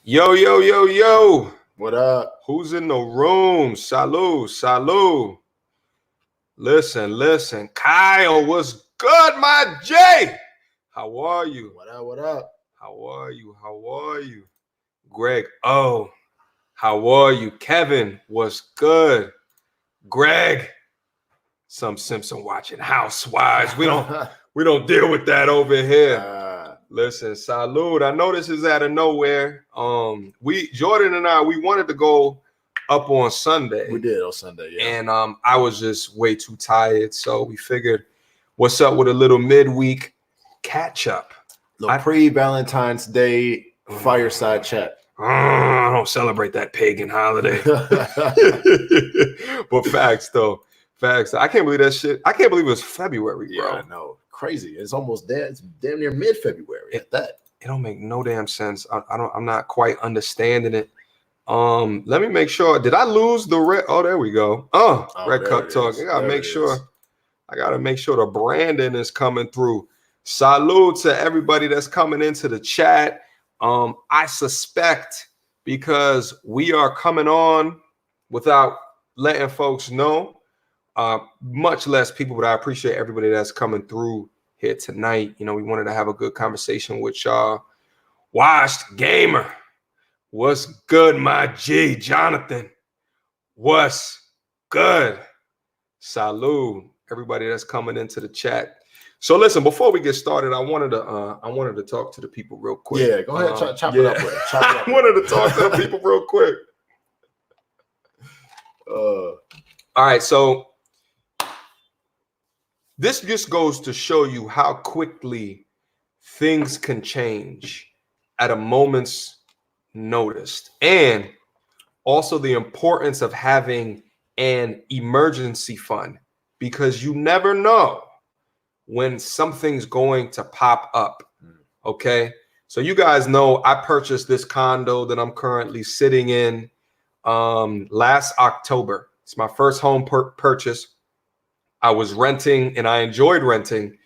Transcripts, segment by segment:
Yo, yo, yo, yo. What up? Who's in the room? Salud, salud. Listen. Kyle, what's good, my J? How are you? What up? What up? How are you? Greg, how are you? Kevin, what's good? Greg, some Simpson watching Housewives. We don't deal with that over here. Listen, salud. I know this is out of nowhere. Jordan and I, we wanted to go up on Sunday. We did on Sunday, yeah. And I was just way too tired, so we figured, what's up with a little midweek catch up? Pre-Valentine's Day fireside chat. I don't celebrate that pagan holiday. But facts though. I can't believe that shit. I can't believe it was February, bro. Yeah, I know. Crazy. It's almost dead. It's damn near mid-February at that. It don't make no damn sense. I'm not quite understanding it. Let me make sure. Did I lose the red? Oh, there we go. Red Cup Talk. I gotta make sure the branding is coming through. Salute to everybody that's coming into the chat. I suspect because we are coming on without letting folks know. Much less people, but I appreciate everybody that's coming through here tonight. You know, we wanted to have a good conversation with y'all. Washed Gamer, what's good, my G? Jonathan, what's good? Salud, everybody that's coming into the chat. So listen, before we get started, I wanted to talk to the people real quick. Yeah, go ahead, chop it up with. I wanted to talk to the people real quick. All right, so this just goes to show you how quickly things can change at a moment's notice, and also the importance of having an emergency fund, because you never know when something's going to pop up. Okay, so you guys know I purchased this condo that I'm currently sitting in last October. It's my first home purchase. I was renting and I enjoyed renting,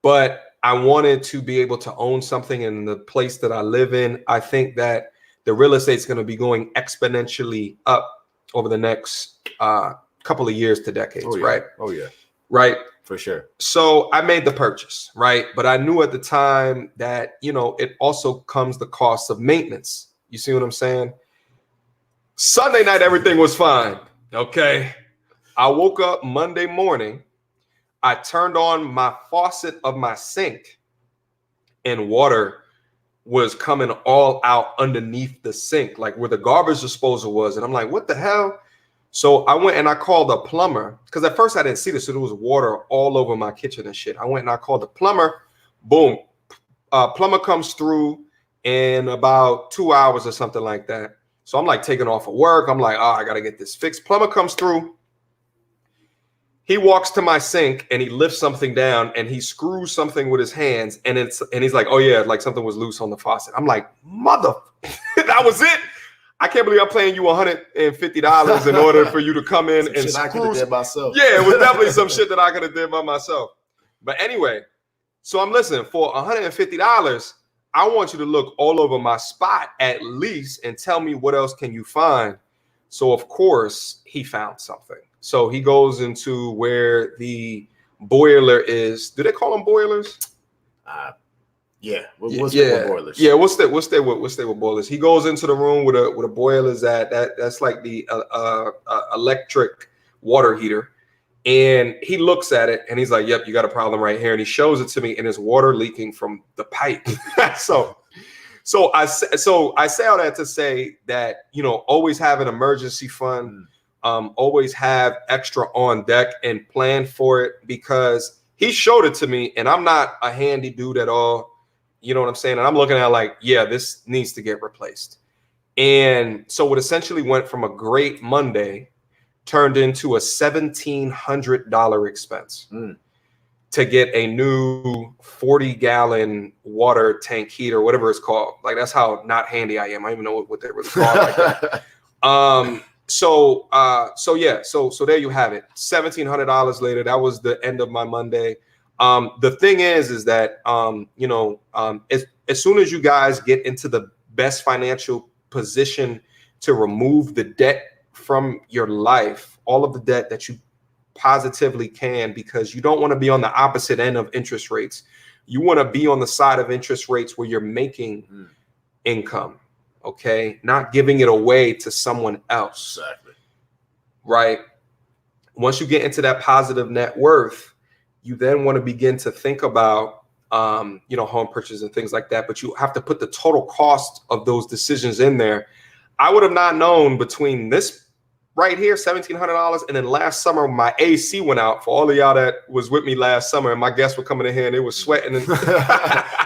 but I wanted to be able to own something in the place that I live in. I think that the real estate is going to be going exponentially up over the next couple of years to decades, right? Oh, yeah. Right. For sure. So I made the purchase, right? But I knew at the time that, you know, it also comes the cost of maintenance. You see what I'm saying? Sunday night, everything was fine. Okay. I woke up Monday morning. I turned on my faucet of my sink and water was coming all out underneath the sink, like where the garbage disposal was. And I'm like, what the hell? So I went and I called a plumber, because at first I didn't see this. So there was water all over my kitchen and shit. I went and I called the plumber. Boom. Plumber comes through in about 2 hours or something like that. So I'm like taking off of work. I'm like, I got to get this fixed. Plumber comes through. He walks to my sink and he lifts something down and he screws something with his hands. And he's like, oh yeah, like something was loose on the faucet. I'm like, mother, that was it. I can't believe I'm paying you $150 in order for you to come in and screw. I could have did myself. Yeah, it was definitely some shit that I could have did by myself. But anyway, so I'm listening, for $150, I want you to look all over my spot at least and tell me what else can you find. So of course he found something. So he goes into where the boiler is. Do they call them boilers? Yeah. We'll stay with boilers. Yeah, we'll stay with boilers. He goes into the room with a boilers that's like the electric water heater. And he looks at it and he's like, yep, you got a problem right here. And he shows it to me and there's water leaking from the pipe. So I say all that to say that, you know, always have an emergency fund. Always have extra on deck and plan for it, because he showed it to me and I'm not a handy dude at all. You know what I'm saying? And I'm looking at like, yeah, this needs to get replaced. And so it essentially went from a great Monday turned into a $1,700 expense to get a new 40-gallon water tank heater, whatever it's called. Like, that's how not handy I am. I don't even know what they're really called like that. So there you have it. $1,700 later. That was the end of my Monday. The thing is that as soon as you guys get into the best financial position to remove the debt from your life, all of the debt that you positively can, because you don't want to be on the opposite end of interest rates. You want to be on the side of interest rates where you're making income, okay? Not giving it away to someone else. Exactly. Right? Once you get into that positive net worth, you then want to begin to think about, home purchase and things like that. But you have to put the total cost of those decisions in there. I would have not known between this right here, $1,700, and then last summer my AC went out. For all of y'all that was with me last summer, and my guests were coming in here and they were sweating and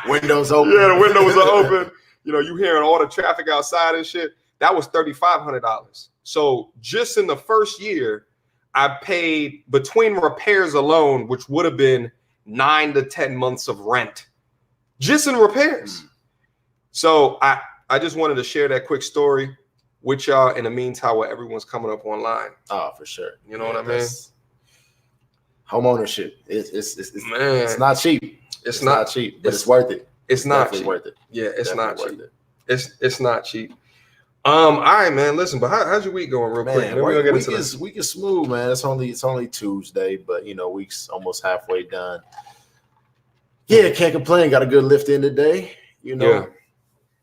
windows open. Yeah, the windows are open. You hearing all the traffic outside and shit. That was $3,500. So just in the first year, I paid between repairs alone, which would have been 9 to 10 months of rent, just in repairs. So I just wanted to share that quick story with y'all in the meantime where everyone's coming up online. Oh, for sure. You know what I mean? Home ownership. It's not cheap. It's not cheap, but it's worth it. It's not cheap. Worth it. Yeah, it's not cheap. It. It's not cheap. All right, man. Listen, but how's your week going, real quick? Man, week is smooth, man. It's only Tuesday, but week's almost halfway done. Yeah, can't complain. Got a good lift in today. Yeah.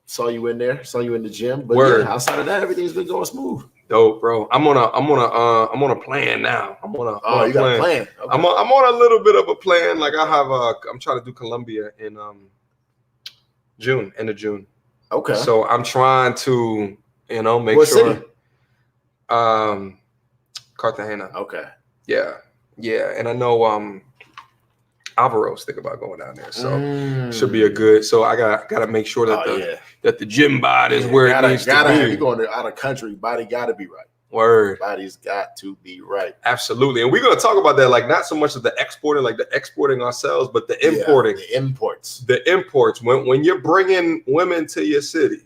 Saw you in there. Saw you in the gym. But yeah, outside of that, everything's been going smooth. Dope, bro. I'm on a plan now. You got a plan. Okay. I'm on a little bit of a plan. Like I'm trying to do Colombia in end of June. Okay. So I'm trying to make what sure. City? Cartagena. Okay. Yeah, and I know Alvaro's thinking about going down there, so should be a good. So I gotta make sure that that the gym bod is where it needs to be. You're going out of country, body gotta be right. Word. Body's got to be right. Absolutely, and we're gonna talk about that, like not so much of the exporting, like the exporting ourselves, but the importing. The imports. The imports. When you're bringing women to your city,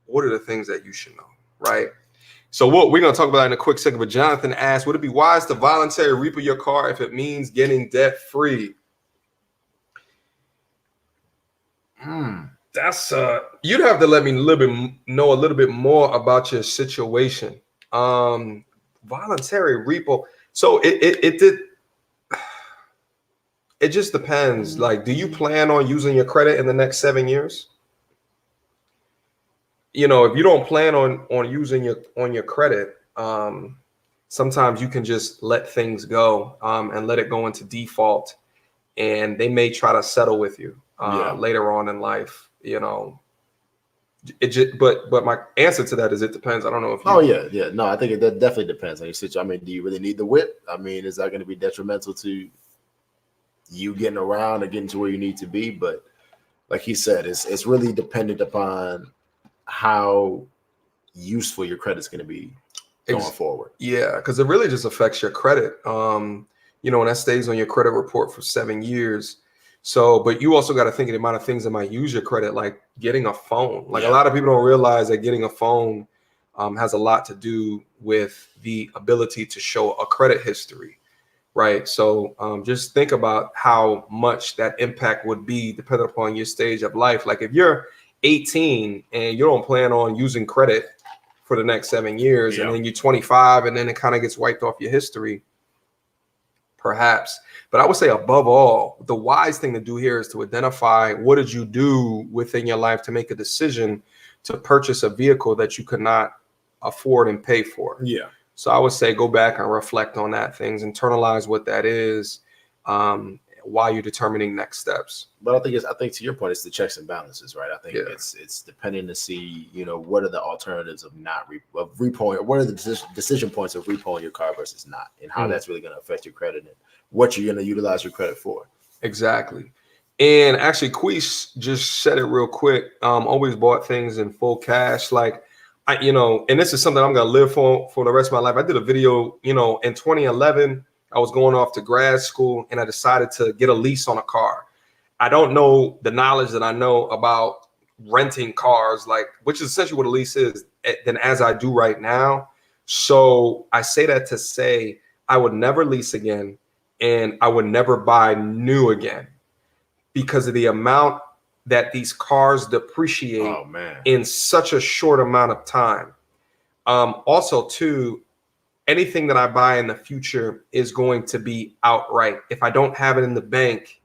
what are the things that you should know, right? So what we're going to talk about in a quick second, but Jonathan asked, would it be wise to voluntarily repo your car if it means getting debt free? That's you'd have to let me know a little bit more about your situation. Voluntary repo. So it just depends. Like, do you plan on using your credit in the next 7 years? If you don't plan on using your credit, sometimes you can just let things go and let it go into default, and they may try to settle with you later on in life. It just, but my answer to that is it depends. I don't know if you. No, I think that definitely depends on your situation. I mean, do you really need the whip? I mean, is that going to be detrimental to you getting around and getting to where you need to be? But like he said, it's really dependent upon how useful your credit's going to be going forward. Yeah, because it really just affects your credit. And that stays on your credit report for 7 years. So, but you also got to think of the amount of things that might use your credit, like getting a phone. Like a lot of people don't realize that getting a phone has a lot to do with the ability to show a credit history, right? So just think about how much that impact would be depending upon your stage of life. Like if you're 18 and you don't plan on using credit for the next 7 years, and then you're 25 and then it kind of gets wiped off your history, perhaps. But I would say above all, the wise thing to do here is to identify what did you do within your life to make a decision to purchase a vehicle that you could not afford and pay for. Yeah. So I would say go back and reflect on that, things, internalize what that is while you're determining next steps. But I think to your point, it's the checks and balances, right? I think it's depending to see, what are the alternatives of repoing, what are the decision points of repoing your car versus not, and how that's really going to affect your credit and what you're going to utilize your credit for. Exactly. And actually, Queese just said it real quick. Always bought things in full cash. Like, and this is something I'm going to live for the rest of my life. I did a video, in 2011. I was going off to grad school and I decided to get a lease on a car. I don't know the knowledge that I know about renting cars, like, which is essentially what a lease is, than as I do right now. So I say that to say I would never lease again and I would never buy new again because of the amount that these cars depreciate Oh man. in such a short amount of time. Also, too, anything that I buy in the future is going to be outright. If I don't have it in the bank,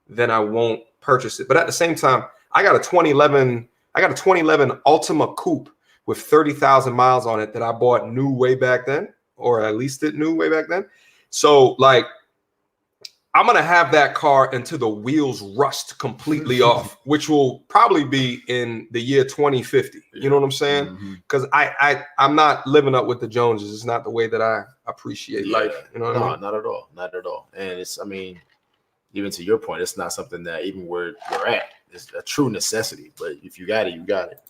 then I won't purchase it. But at the same time, I got a 2011 Altima Coupe with 30,000 miles on it that I bought new way back then, or at least it new way back then. So like, I'm going to have that car until the wheels rust completely off, which will probably be in the year 2050. You know what I'm saying? Because I'm not living up with the Joneses. It's not the way that I appreciate life. You know what I mean? Not at all. Not at all. And it's, I mean, even to your point, it's not something that even where you're at, it's a true necessity. But if you got it, you got it.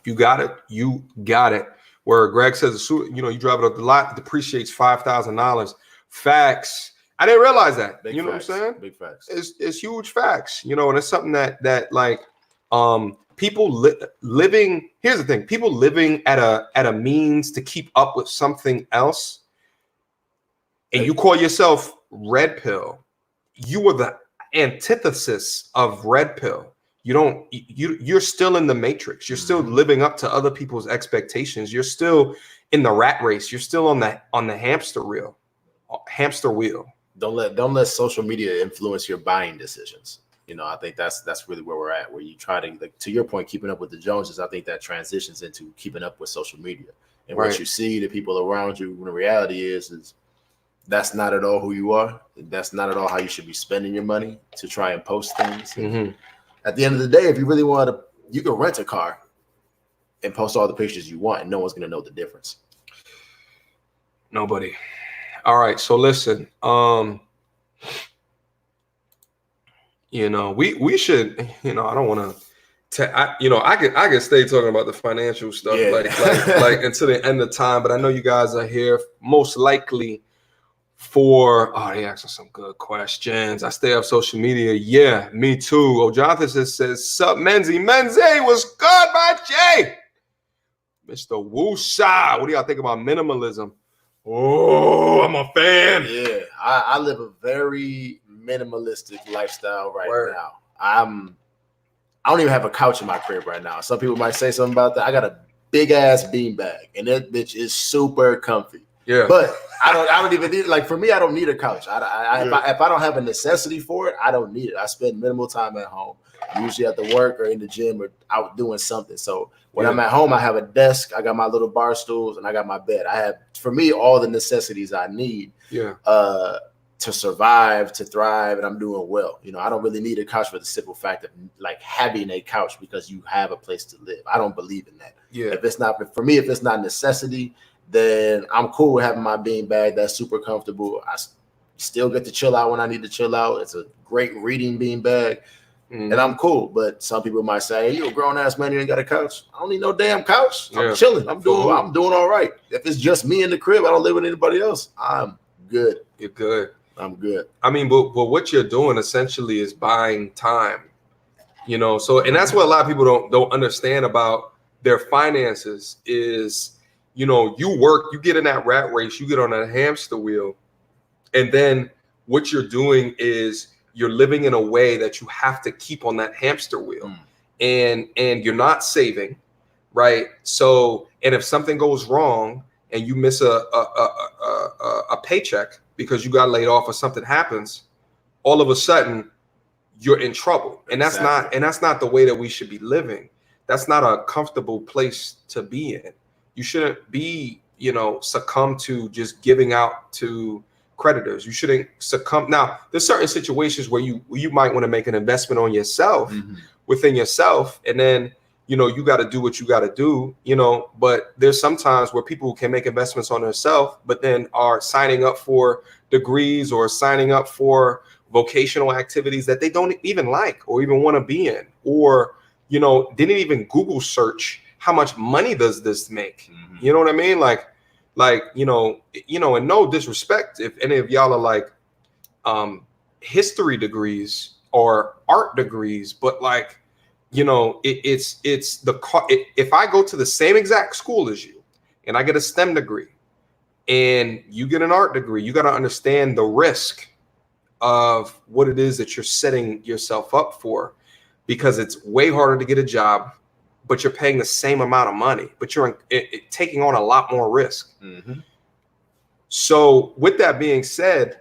You got it. You got it. Where Greg says, you know, you drive it up the lot, it depreciates $5,000. Facts. I didn't realize that. Big you know facts. what I'm saying? Big facts. It's huge facts. You know, and it's something that like people living. Here's the thing: people living at a means to keep up with something else, and you call yourself red pill. You are the antithesis of red pill. You're still in the matrix. You're still living up to other people's expectations. You're still in the rat race. You're still on the hamster wheel. Don't let social media influence your buying decisions. You know, I think that's really where we're at, where you try to, like, to your point, keeping up with the Joneses. I think that transitions into keeping up with social media and what you see, the people around you. When the reality is that's not at all who you are. That's not at all how you should be spending your money to try and post things. At the end of the day, if you really want to, you can rent a car and post all the pictures you want, and no one's going to know the difference. Nobody. All right, so listen, you know, we should, you know, I don't want to, I could stay talking about the financial stuff like until the end of time, but I know you guys are here most likely for, they asking some good questions. I stay off social media. Yeah, me too. Oh, Jonathan says, sup, Menzie? What's good, my Jay? Mr. Woosah, what do y'all think about minimalism? Oh, I'm a fan. Yeah, I live a very minimalistic lifestyle now. I don't even have a couch in my crib right now. Some people might say something about that. I got a big ass beanbag, and that bitch is super comfy. Yeah, but I don't even need, like, for me, I don't need a couch. If I don't have a necessity for it, I don't need it. I spend minimal time at home. I'm usually at the work or in the gym or out doing something. So when I'm at home, I have a desk, I got my little bar stools, and I got my bed. I have, for me, all the necessities I need to survive, to thrive, and I'm doing well. You know, I don't really need a couch for the simple fact of, like, having a couch because you have a place to live. I don't believe in that. Yeah. If it's not necessity, then I'm cool with having my beanbag. That's super comfortable. I still get to chill out when I need to chill out. It's a great reading beanbag. And I'm cool, but some people might say, hey, you a grown ass man, you ain't got a couch. I don't need no damn couch. I'm chilling. I'm doing all right. If it's just me in the crib, I don't live with anybody else, I'm good. You're good. I'm good. I mean, but what you're doing essentially is buying time, you know. So, and that's what a lot of people don't understand about their finances is, you know, you work, you get in that rat race, you get on that hamster wheel, and then what you're doing is you're living in a way that you have to keep on that hamster wheel, and you're not saving, right? So, and if something goes wrong and you miss a paycheck because you got laid off or something happens, all of a sudden you're in trouble, and that's not the way that we should be living. That's not a comfortable place to be in. You shouldn't be, you know, succumb to just giving out to creditors. You shouldn't succumb. Now, there's certain situations where you might want to make an investment on yourself, within yourself, and then, you know, you got to do what you got to do, you know. But there's sometimes where people can make investments on themselves, but then are signing up for degrees or signing up for vocational activities that they don't even like or even want to be in, or, you know, didn't even Google search how much money does this make. You know what I mean? Like, you know, and no disrespect if any of y'all are like history degrees or art degrees, but, like, you know, it's if I go to the same exact school as you and I get a STEM degree and you get an art degree, you got to understand the risk of what it is that you're setting yourself up for. because it's way harder to get a job, but you're paying the same amount of money, but you're taking on a lot more risk. Mm-hmm. So with that being said,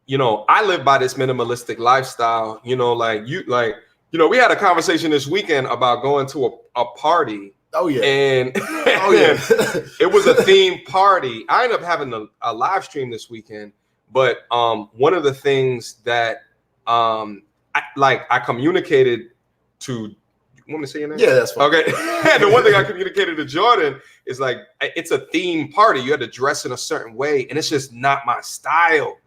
you know, I live by this minimalistic lifestyle, you know, we had a conversation this weekend about going to a party. Oh yeah. And it was a theme party. I ended up having a live stream this weekend, but one of the things that I communicated to, you want me to say your name? Yeah, that's fine. Okay. The one thing I communicated to Jordan is like, it's a theme party. You had to dress in a certain way, and it's just not my style.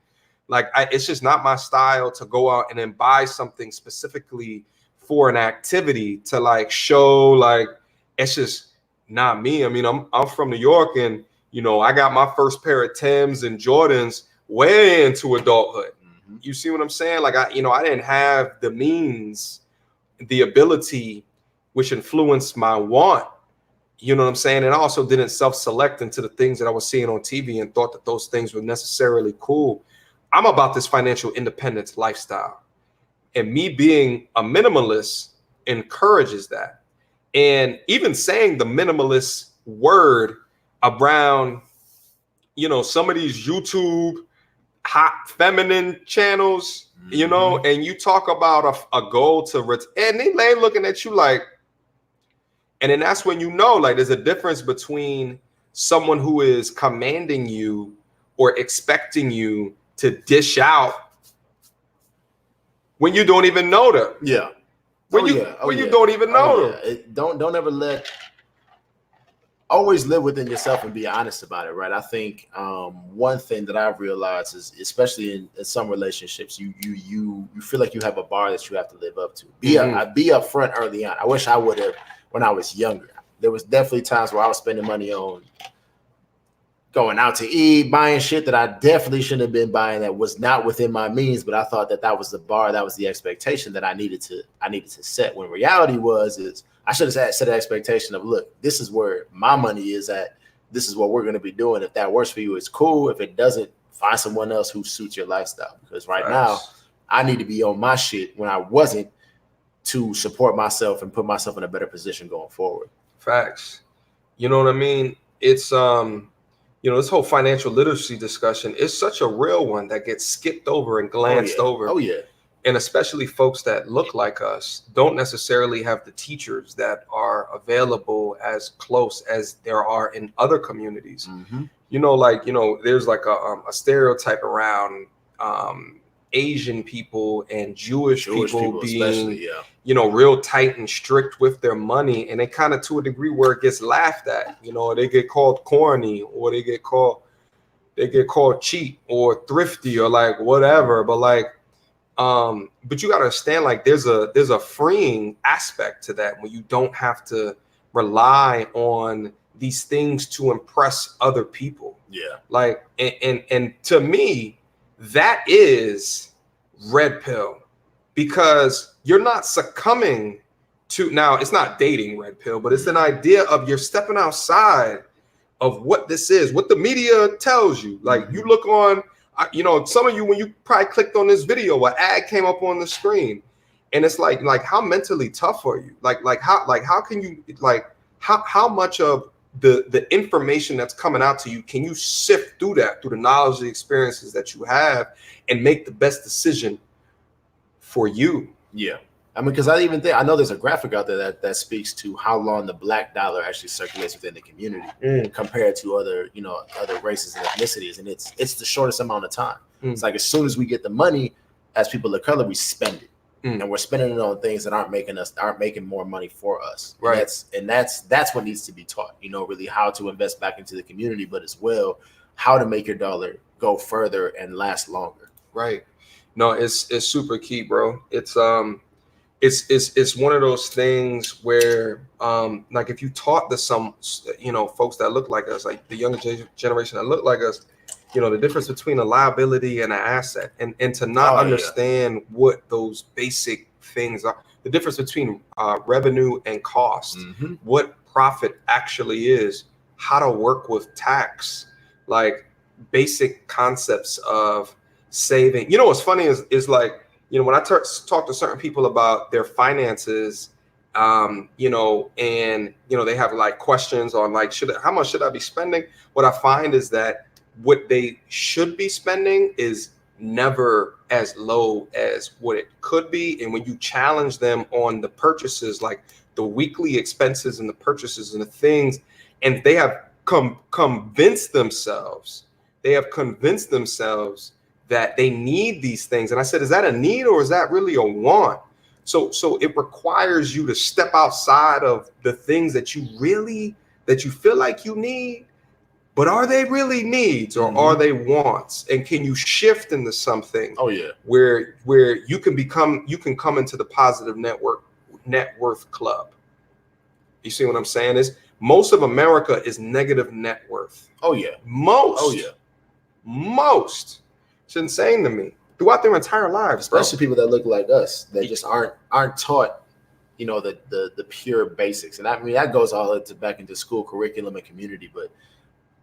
Like, it's just not my style to go out and then buy something specifically for an activity to like show, like, it's just not me. I mean, I'm from New York, and you know, I got my first pair of Timbs and Jordans way into adulthood. Mm-hmm. You see what I'm saying? Like, I didn't have the means, the ability, which influenced my want. You know what I'm saying? And I also didn't self-select into the things that I was seeing on TV and thought that those things were necessarily cool. I'm about this financial independence lifestyle, and me being a minimalist encourages that. And even saying the minimalist word around, you know, some of these YouTube hot feminine channels, you know, and you talk about a goal to and they looking at you like, and then that's when you know, like, there's a difference between someone who is commanding you or expecting you to dish out when you don't even know them. Yeah. When you don't even know them. Don't ever always live within yourself and be honest about it, right? I think one thing that I've realized is, especially in some relationships, you feel like you have a bar that you have to live up to. Be upfront early on. I wish I would have when I was younger. There was definitely times where I was spending money on going out to eat, buying shit that I definitely shouldn't have been buying, that was not within my means, but I thought that was the bar, that was the expectation that I needed to set. When reality is I should have set an expectation of, look, this is where my money is at. This is what we're going to be doing. If that works for you, it's cool. If it doesn't, find someone else who suits your lifestyle. Because right now, I need to be on my shit when I wasn't, to support myself and put myself in a better position going forward. Facts. You know what I mean? It's you know, this whole financial literacy discussion is such a real one that gets skipped over and glanced over. Oh yeah. And especially folks that look like us don't necessarily have the teachers that are available as close as there are in other communities. Mm-hmm. You know, like, you know, there's like a stereotype around Asian people and Jewish people being, you know, real tight and strict with their money. And they kind of, to a degree, where it gets laughed at, you know, they get called corny, or they get called cheap or thrifty or like whatever. But like, but you got to understand, like, there's a freeing aspect to that when you don't have to rely on these things to impress other people. Yeah. Like, and to me, that is red pill, because you're not succumbing to, now it's not dating red pill, but it's an idea of you're stepping outside of what this is, what the media tells you. Like, you look on, you know, some of you, when you probably clicked on this video, an ad came up on the screen, and it's like how mentally tough are you? Like how can you, like, how much of the information that's coming out to you can you sift through that, through the knowledge, the experiences that you have, and make the best decision for you? Yeah. I mean, because I know there's a graphic out there that speaks to how long the black dollar actually circulates within the community compared to other races and ethnicities, and it's the shortest amount of time. It's like, as soon as we get the money, as people of color, we spend it, and we're spending it on things that aren't making more money for us. Right. And that's what needs to be taught. You know, really how to invest back into the community, but as well how to make your dollar go further and last longer. Right. No, it's super key, bro. It's one of those things where, like, if you taught some, you know, folks that look like us, like the younger generation that look like us, you know, the difference between a liability and an asset, and to not understand what those basic things are, the difference between revenue and cost, what profit actually is, how to work with tax, like basic concepts of saving. You know, what's funny is like, You know, when I talk to certain people about their finances, you know, and you know, they have like questions on like, how much should I be spending? What I find is that what they should be spending is never as low as what it could be. And when you challenge them on the purchases, like the weekly expenses and the purchases and the things, and they have convinced themselves that they need these things. And I said, is that a need or is that really a want? So it requires you to step outside of the things that you feel like you need, but are they really needs or are they wants? And can you shift into something where you can come into the positive net worth club? You see what I'm saying? Is most of America is negative net worth. Most. It's insane to me. Throughout their entire lives, especially people that look like us, that just aren't taught, you know, the pure basics. And I mean, that goes all back into school curriculum and community. But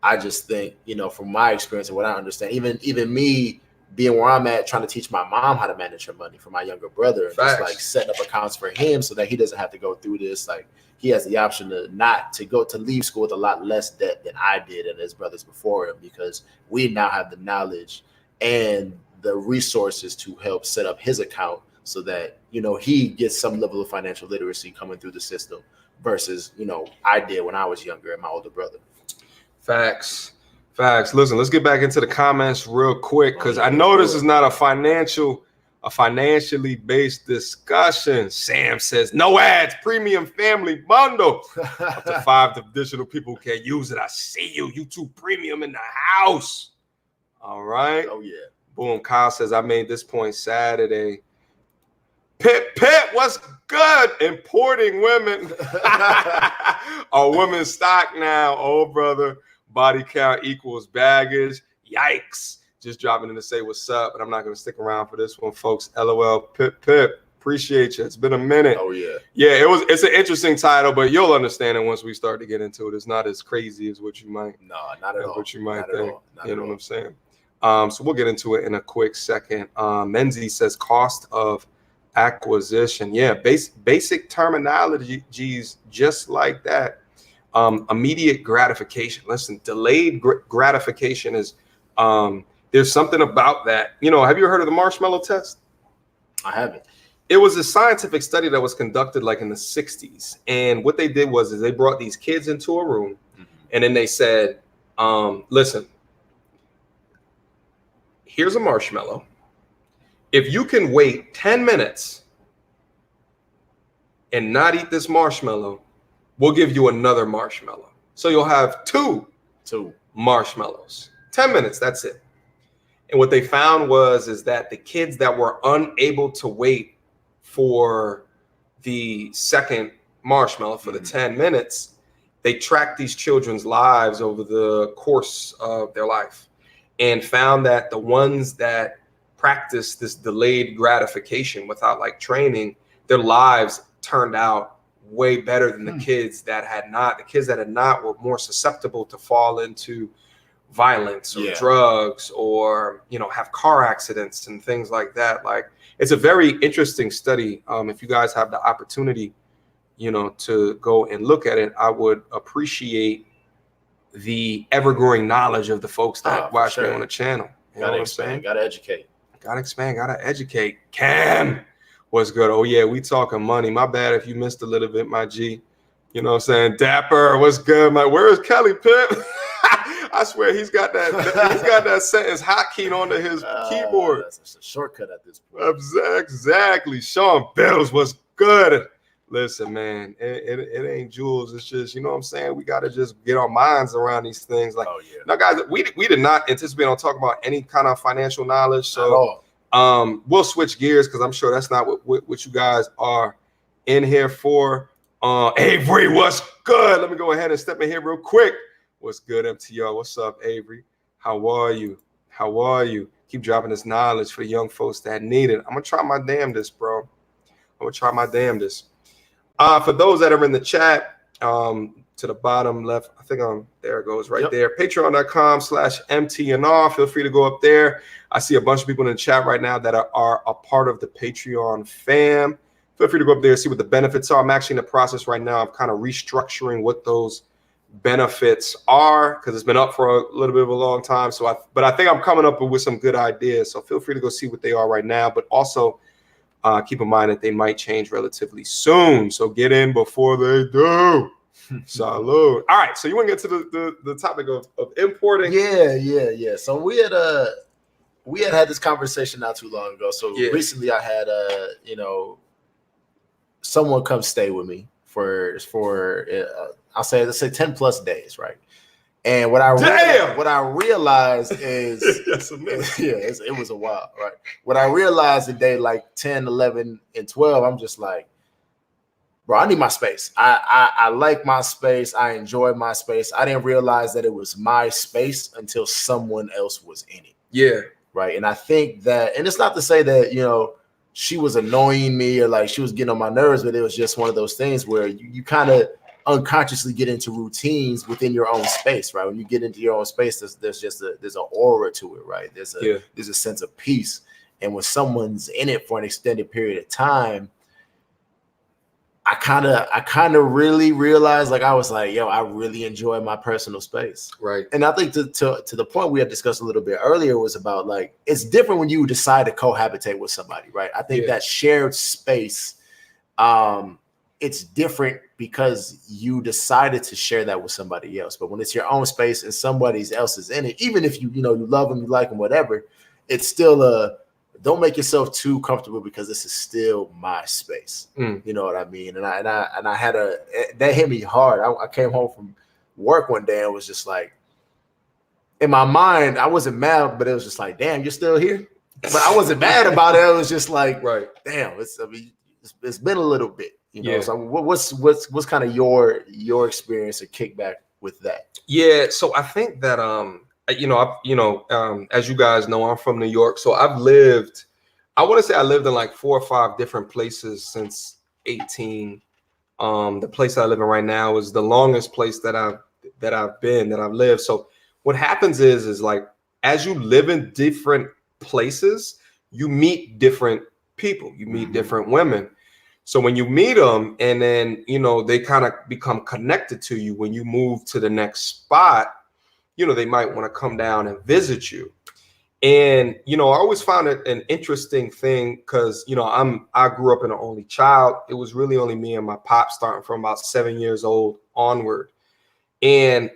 I just think, you know, from my experience and what I understand, even me being where I'm at, trying to teach my mom how to manage her money for my younger brother, and just like setting up accounts for him so that he doesn't have to go through this. Like, he has the option to leave school with a lot less debt than I did and his brothers before him, because we now have the knowledge and the resources to help set up his account so that, you know, he gets some level of financial literacy coming through the system versus, you know, I did when I was younger and my older brother. Facts. Listen, let's get back into the comments real quick, because I know this is not a financially based discussion. Sam says, no ads, premium family bundle. Up to 5 additional people can use it. I see you. YouTube premium in the house. All right. Oh, yeah. Boom. Kyle says, I made this point Saturday. Pip, what's good? Importing women. Are women stock now? Oh, brother. Body count equals baggage. Yikes. Just dropping in to say what's up, but I'm not going to stick around for this one, folks. LOL. Pip. Appreciate you. It's been a minute. Oh, yeah. Yeah, it's an interesting title, but you'll understand it once we start to get into it. It's not as crazy as what you might. No, not at all. What you might think. You know what I'm saying? So we'll get into it in a quick second. Menzie says cost of acquisition. Yeah, basic terminologies just like that. Immediate gratification. Listen, delayed gratification is there's something about that. You know, have you heard of the marshmallow test? I haven't. It was a scientific study that was conducted like in the 60s. And what they did was they brought these kids into a room and then they said, listen, here's a marshmallow. If you can wait 10 minutes and not eat this marshmallow, we'll give you another marshmallow. So you'll have two marshmallows. 10 minutes, that's it. And what they found is that the kids that were unable to wait for the second marshmallow for the 10 minutes, they tracked these children's lives over the course of their life and found that the ones that practiced this delayed gratification without like training, their lives turned out way better than the kids that had not. The kids that had not were more susceptible to fall into violence or drugs or, you know, have car accidents and things like that. Like, it's a very interesting study. If you guys have the opportunity, you know, to go and look at it, I would appreciate the ever-growing knowledge of the folks that watch me on the channel. You know what I'm saying? Gotta educate. Gotta expand, gotta educate. Cam, what's good? Oh yeah, we talking money. My bad if you missed a little bit, my G. You know what I'm saying? Dapper, what's good? Where is Kelly Pip? I swear he's got that sentence hotkeyed onto his keyboard. That's a shortcut at this point. Exactly. Sean Bills, what's good? Listen, man, it ain't Jules. It's just, you know what I'm saying? We got to just get our minds around these things. Like, now, guys, we did not anticipate on talking about any kind of financial knowledge. So we'll switch gears because I'm sure that's not what you guys are in here for. Avery, what's good? Let me go ahead and step in here real quick. What's good, MTR? What's up, Avery? How are you? Keep dropping this knowledge for the young folks that need it. I'm going to try my damnedest, bro. I'm going to try my damnedest. For those that are in the chat, to to the bottom left. I think there it goes right there. Patreon.com/MTNR. Feel free to go up there. I see a bunch of people in the chat right now that are a part of the Patreon fam. Feel free to go up there and see what the benefits are. I'm actually in the process right now of kind of restructuring what those benefits are, because it's been up for a little bit of a long time. But I think I'm coming up with some good ideas. So feel free to go see what they are right now. But also keep in mind that they might change relatively soon. So get in before they do. Salud. All right. So you want to get to the topic of importing? Yeah. So we had this conversation not too long ago. So recently I had someone come stay with me for let's say 10 plus days, right? And what I realized is it was a while, right? What I realized in day like 10, 11, and 12, I'm just like, bro, I need my space. I like my space. I enjoy my space. I didn't realize that it was my space until someone else was in it. Yeah. Right. And I think that, and it's not to say that, she was annoying me or like she was getting on my nerves, but it was just one of those things where you kind of unconsciously get into routines within your own space, right? When you get into your own space, there's an aura to it, right? There's a sense of peace. And when someone's in it for an extended period of time, I kind of really realized, like, I was like, yo, I really enjoy my personal space. Right. And I think to the point we had discussed a little bit earlier was about, like, it's different when you decide to cohabitate with somebody, right? I think that shared space, it's different because you decided to share that with somebody else. But when it's your own space and somebody else is in it, even if you love them, you like them, whatever, it's still don't make yourself too comfortable because this is still my space. You know what I mean? And I had that hit me hard. I came home from work one day and was just like, in my mind, I wasn't mad, but it was just like, damn, you're still here. But I wasn't mad about it. It was just like, right, damn, it's been a little bit, So what's kind of your experience or kickback with that? Yeah, so I think that as you guys know, I'm from New York, so I lived in like 4 or 5 different places since 18. The place I live in right now is the longest place that I've lived. So what happens is like, as you live in different places, you meet different people, you meet different women. So when you meet them and then, they kind of become connected to you when you move to the next spot, they might want to come down and visit you. And, I always found it an interesting thing because, I grew up an only child. It was really only me and my pop starting from about 7 years old onward. And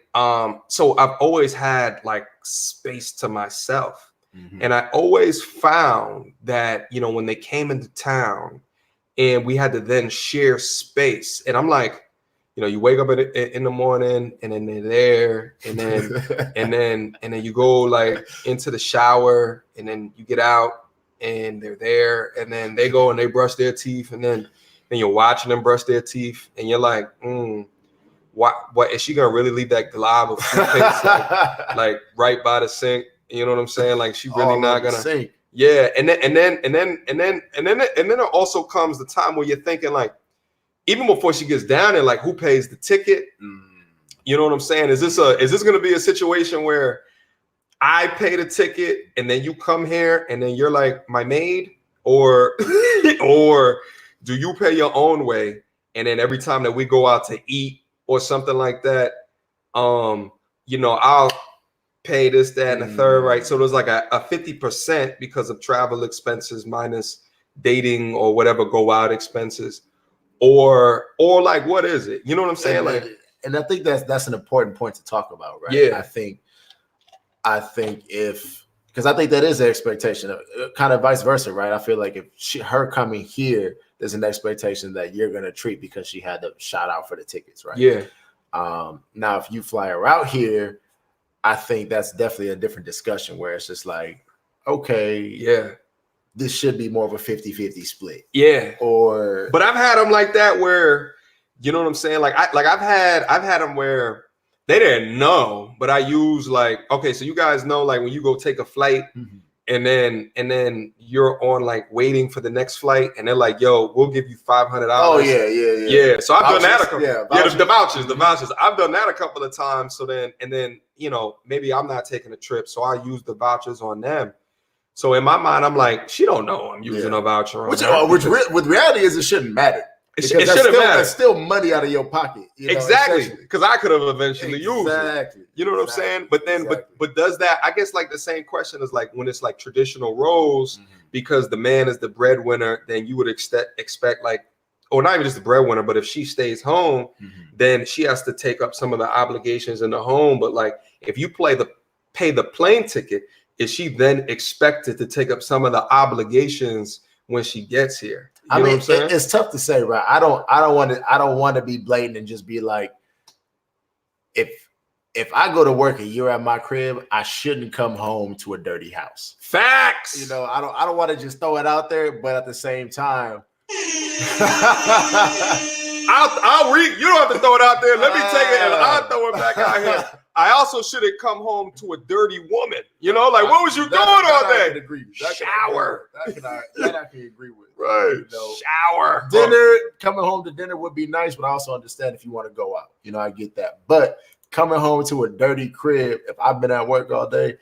so I've always had like space to myself. And I always found that, when they came into town and we had to then share space, and I'm like, you wake up in the morning and then they're there, and then you go like into the shower, and then you get out and they're there, and then they go and they brush their teeth, and then you're watching them brush their teeth, and you're like, what is she gonna really leave that glob of toothpaste like right by the sink? You know what I'm saying? Like, she really not gonna sink. Yeah, and then it also comes the time where you're thinking, like, even before she gets down there, like, who pays the ticket? You know what I'm saying? Is this going to be a situation where I pay the ticket and then you come here and then you're like my maid, or or do you pay your own way? And then every time that we go out to eat or something like that, I'll pay this, that, and the third, right? So there's like a 50% because of travel expenses minus dating or whatever go out expenses. Or like, what is it? You know what I'm saying? And I think that's an important point to talk about, right? Yeah. I think because I think that is the expectation, kind of vice versa, right? I feel like if her coming here, there's an expectation that you're gonna treat because she had to shout out for the tickets, right? Yeah. Now, if you fly her out here, I think that's definitely a different discussion where it's just like, okay, yeah, this should be more of a 50-50 split. Yeah. But I've had them like that where, you know what I'm saying? Like I've had them where they didn't know, but I use like, okay, so you guys know, like when you go take a flight and then you're on like waiting for the next flight, and they're like, "Yo, we'll give you $500." Oh yeah. So I've done that a couple. Vouchers. The vouchers. I've done that a couple of times. So then maybe I'm not taking a trip, so I use the vouchers on them. So in my mind, I'm like, she don't know I'm using a voucher on her. Which with reality is it shouldn't matter. It shouldn't matter. That's still money out of your pocket. Exactly, because I could have eventually used it. You know what I'm saying? But then, but does that? I guess like the same question is like when it's like traditional roles, because the man is the breadwinner, then you would expect like, or not even just the breadwinner, but if she stays home, then she has to take up some of the obligations in the home. But like if you pay the plane ticket, is she then expected to take up some of the obligations when she gets here? I mean, it's tough to say, right? I don't want to be blatant and just be like, if I go to work and you're at my crib, I shouldn't come home to a dirty house. Facts. I don't want to just throw it out there, but at the same time, I'll read. You don't have to throw it out there. Let me take it and I'll throw it back out here. I also shouldn't come home to a dirty woman. Like, what was you doing all day? I can agree with. Shower. That I can agree with. Right. Shower. Dinner, coming home to dinner would be nice, but I also understand if you want to go out. I get that. But coming home to a dirty crib, if I've been at work all day,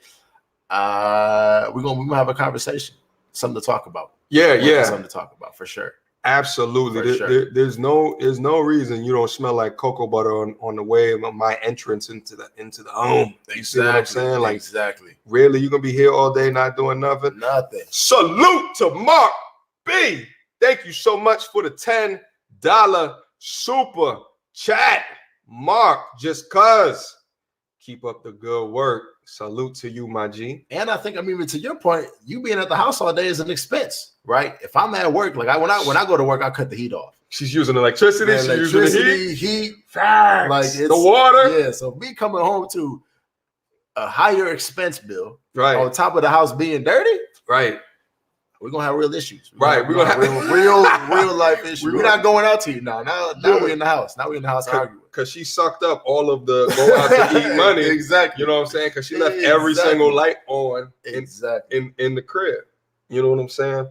we're gonna have a conversation. Something to talk about. Yeah. Something to talk about for sure. Absolutely. There's no reason you don't smell like cocoa butter on the way of my entrance into the home. You see what I'm saying? Like, exactly. Really, you're gonna be here all day not doing nothing? Nothing. Salute to Mark B. Thank you so much for the $10 super chat. Mark, just cuz. Keep up the good work. Salute to you, my G. And I think, even to your point, you being at the house all day is an expense, right? If I'm at work, like when I go to work, I cut the heat off. She's using electricity. She's using the heat. Facts. Like it's, the water. Yeah. So me coming home to a higher expense bill, right, on top of the house being dirty, right, we're gonna have real issues. We're gonna have real life issues. We're not going out to you now. Now we're in the house. Now we're in the house arguing. Because she sucked up all of the go out to eat money. Exactly. You know what I'm saying? Because she left every single light on in the crib. You know what I'm saying?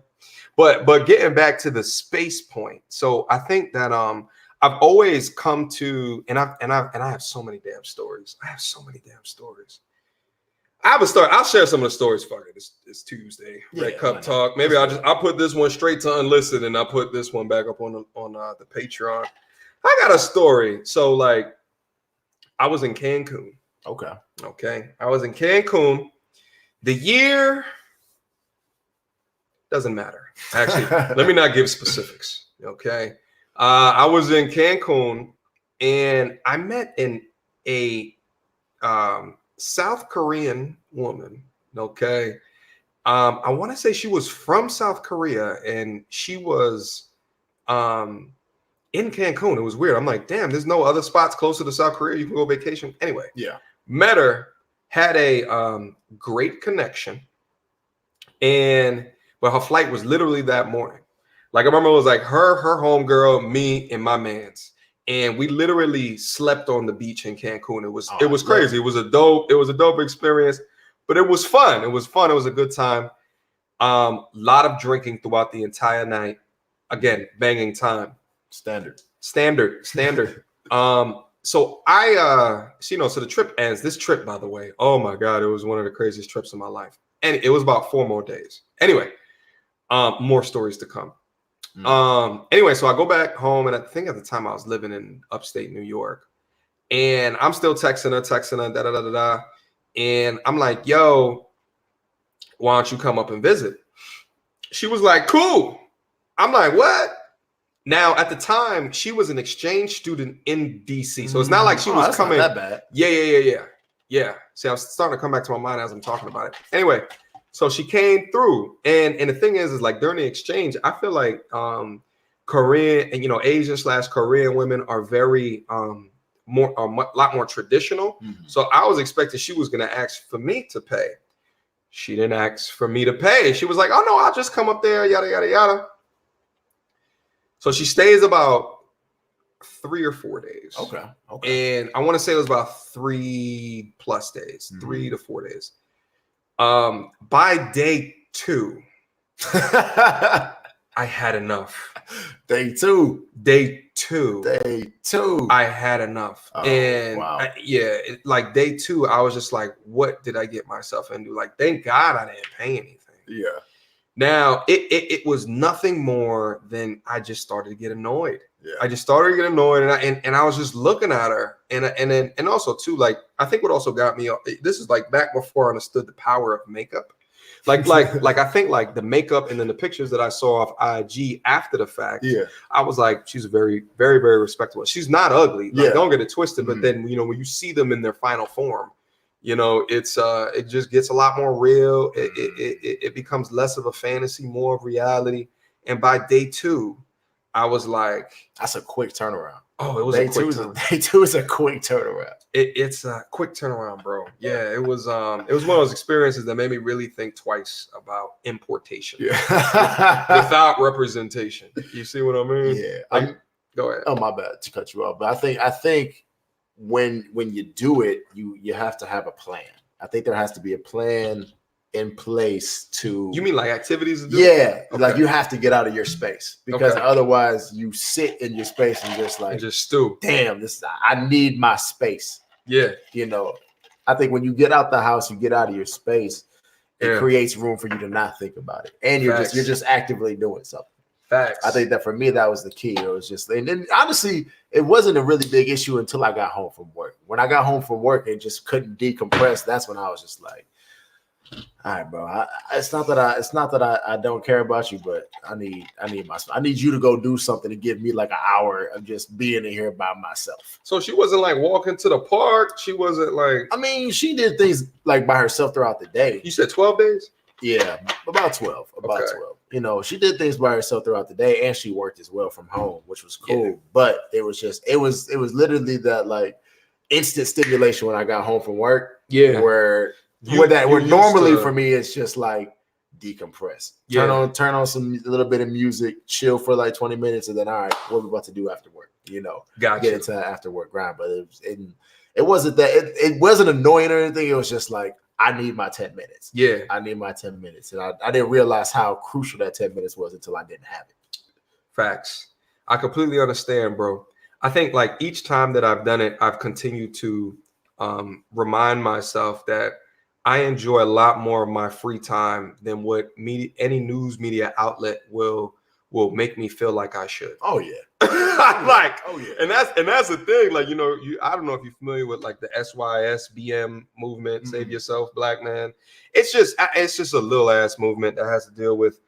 But getting back to the space point. So I think that I've always come to, and I have so many damn stories. I have a story. I'll share some of the stories. Fuck it. It's Tuesday. Red Cup Talk. Maybe I'll put this one straight to unlisted, and I'll put this one back up on the Patreon. I got a story. So, like, I was in Cancun. Okay. I was in Cancun. The year doesn't matter. Actually, let me not give specifics. Okay. I was in Cancun, and I met a South Korean woman. Okay. I want to say she was from South Korea, and she was in Cancun. It was weird. I'm like, damn, there's no other spots closer to South Korea you can go vacation. Anyway, met her, had a great connection, but her flight was literally that morning. Like, I remember it was like her homegirl, me, and my mans, and we literally slept on the beach in Cancun. It was crazy. It was a dope experience, but it was fun. It was a good time. Lot of drinking throughout the entire night. Again, banging time. Standard. So I so the trip ends. This trip, by the way, oh my God, it was one of the craziest trips of my life. And it was about 4 more days. Anyway, more stories to come. Anyway, so I go back home, and I think at the time I was living in upstate New York, and I'm still texting her, and I'm like, yo, why don't you come up and visit? She was like, cool. I'm like, what? Now, at the time, she was an exchange student in DC. So it's not like she was coming. Not that bad. Yeah. See, I'm starting to come back to my mind as I'm talking about it. Anyway, so she came through. And the thing is like during the exchange, I feel like Korean and, Asian/Korean women are very a lot more traditional. So I was expecting she was going to ask for me to pay. She didn't ask for me to pay. She was like, oh, no, I'll just come up there, yada, yada, yada. So she stays about 3 or 4 days. Okay. And I want to say it was about 3+ days, 3 to 4 days. By day 2, I had enough. Day 2. Day 2. Day 2. I had enough. Oh, and wow. like day 2, I was just like, what did I get myself into? Like, thank God I didn't pay anything. Yeah. Now, it was nothing more than I just started to get annoyed. Yeah. I just started to get annoyed, and I was just looking at her, and also too, like, I think what also got me, this is like back before I understood the power of makeup. Like I think like the makeup and then the pictures that I saw off IG after the fact, Yeah. I was like, she's very, very, very respectable. She's not ugly. Like, Yeah. don't get it twisted. Mm-hmm. But then, you know, when you see them in their final form, you know, it's it just gets a lot more real. It becomes less of a fantasy, more of reality. And by day 2, I was like, that's a quick turnaround. Oh, it was day a quick 2 turnaround. Day 2 is a quick turnaround. It's a quick turnaround, bro. Yeah, it was one of those experiences that made me really think twice about importation. Yeah. without representation. You see what I mean? Yeah. Like, go ahead. Oh, my bad to cut you off, but I think when you do it, you have to have a plan. I think there has to be a plan in place to. You mean like activities to do? Yeah, okay. Like you have to get out of your space because otherwise you sit in your space and just like just stew. Damn, I need my space. Yeah, you know, I think when you get out the house, you get out of your space. It creates room for you to not think about it, and you're just actively doing something. Facts. I think that for me that was the key. It was just, and then honestly, it wasn't a really big issue until I got home from work. When I got home from work and just couldn't decompress, that's when I was just like, all right, bro. It's not that I don't care about you, but I need you to go do something to give me like an hour of just being in here by myself. So she wasn't like walking to the park. She wasn't like. I mean, she did things like by herself throughout the day. You said 12 days? Yeah, about 12. About 12. You know, she did things by herself throughout the day, and she worked as well from home, which was cool. Yeah. But it was literally that like instant stimulation when I got home from work. Yeah, where normally for me it's just like decompress. Turn on a little bit of music, chill for like 20 minutes, and then all right, what are we about to do after work? You know, get into that after work grind. But it wasn't that it wasn't annoying or anything. It was just like I need my 10 minutes. Yeah, I need my 10 minutes, and I didn't realize how crucial that 10 minutes was until I didn't have it. Facts. I completely understand, bro. I think like each time that I've done it, I've continued to remind myself that I enjoy a lot more of my free time than what any news media outlet will make me feel like I should. Oh yeah. And that's the thing. Like, you know, I don't know if you're familiar with like the SYSBM movement, Save Yourself, Black Man. It's just a little ass movement that has to deal with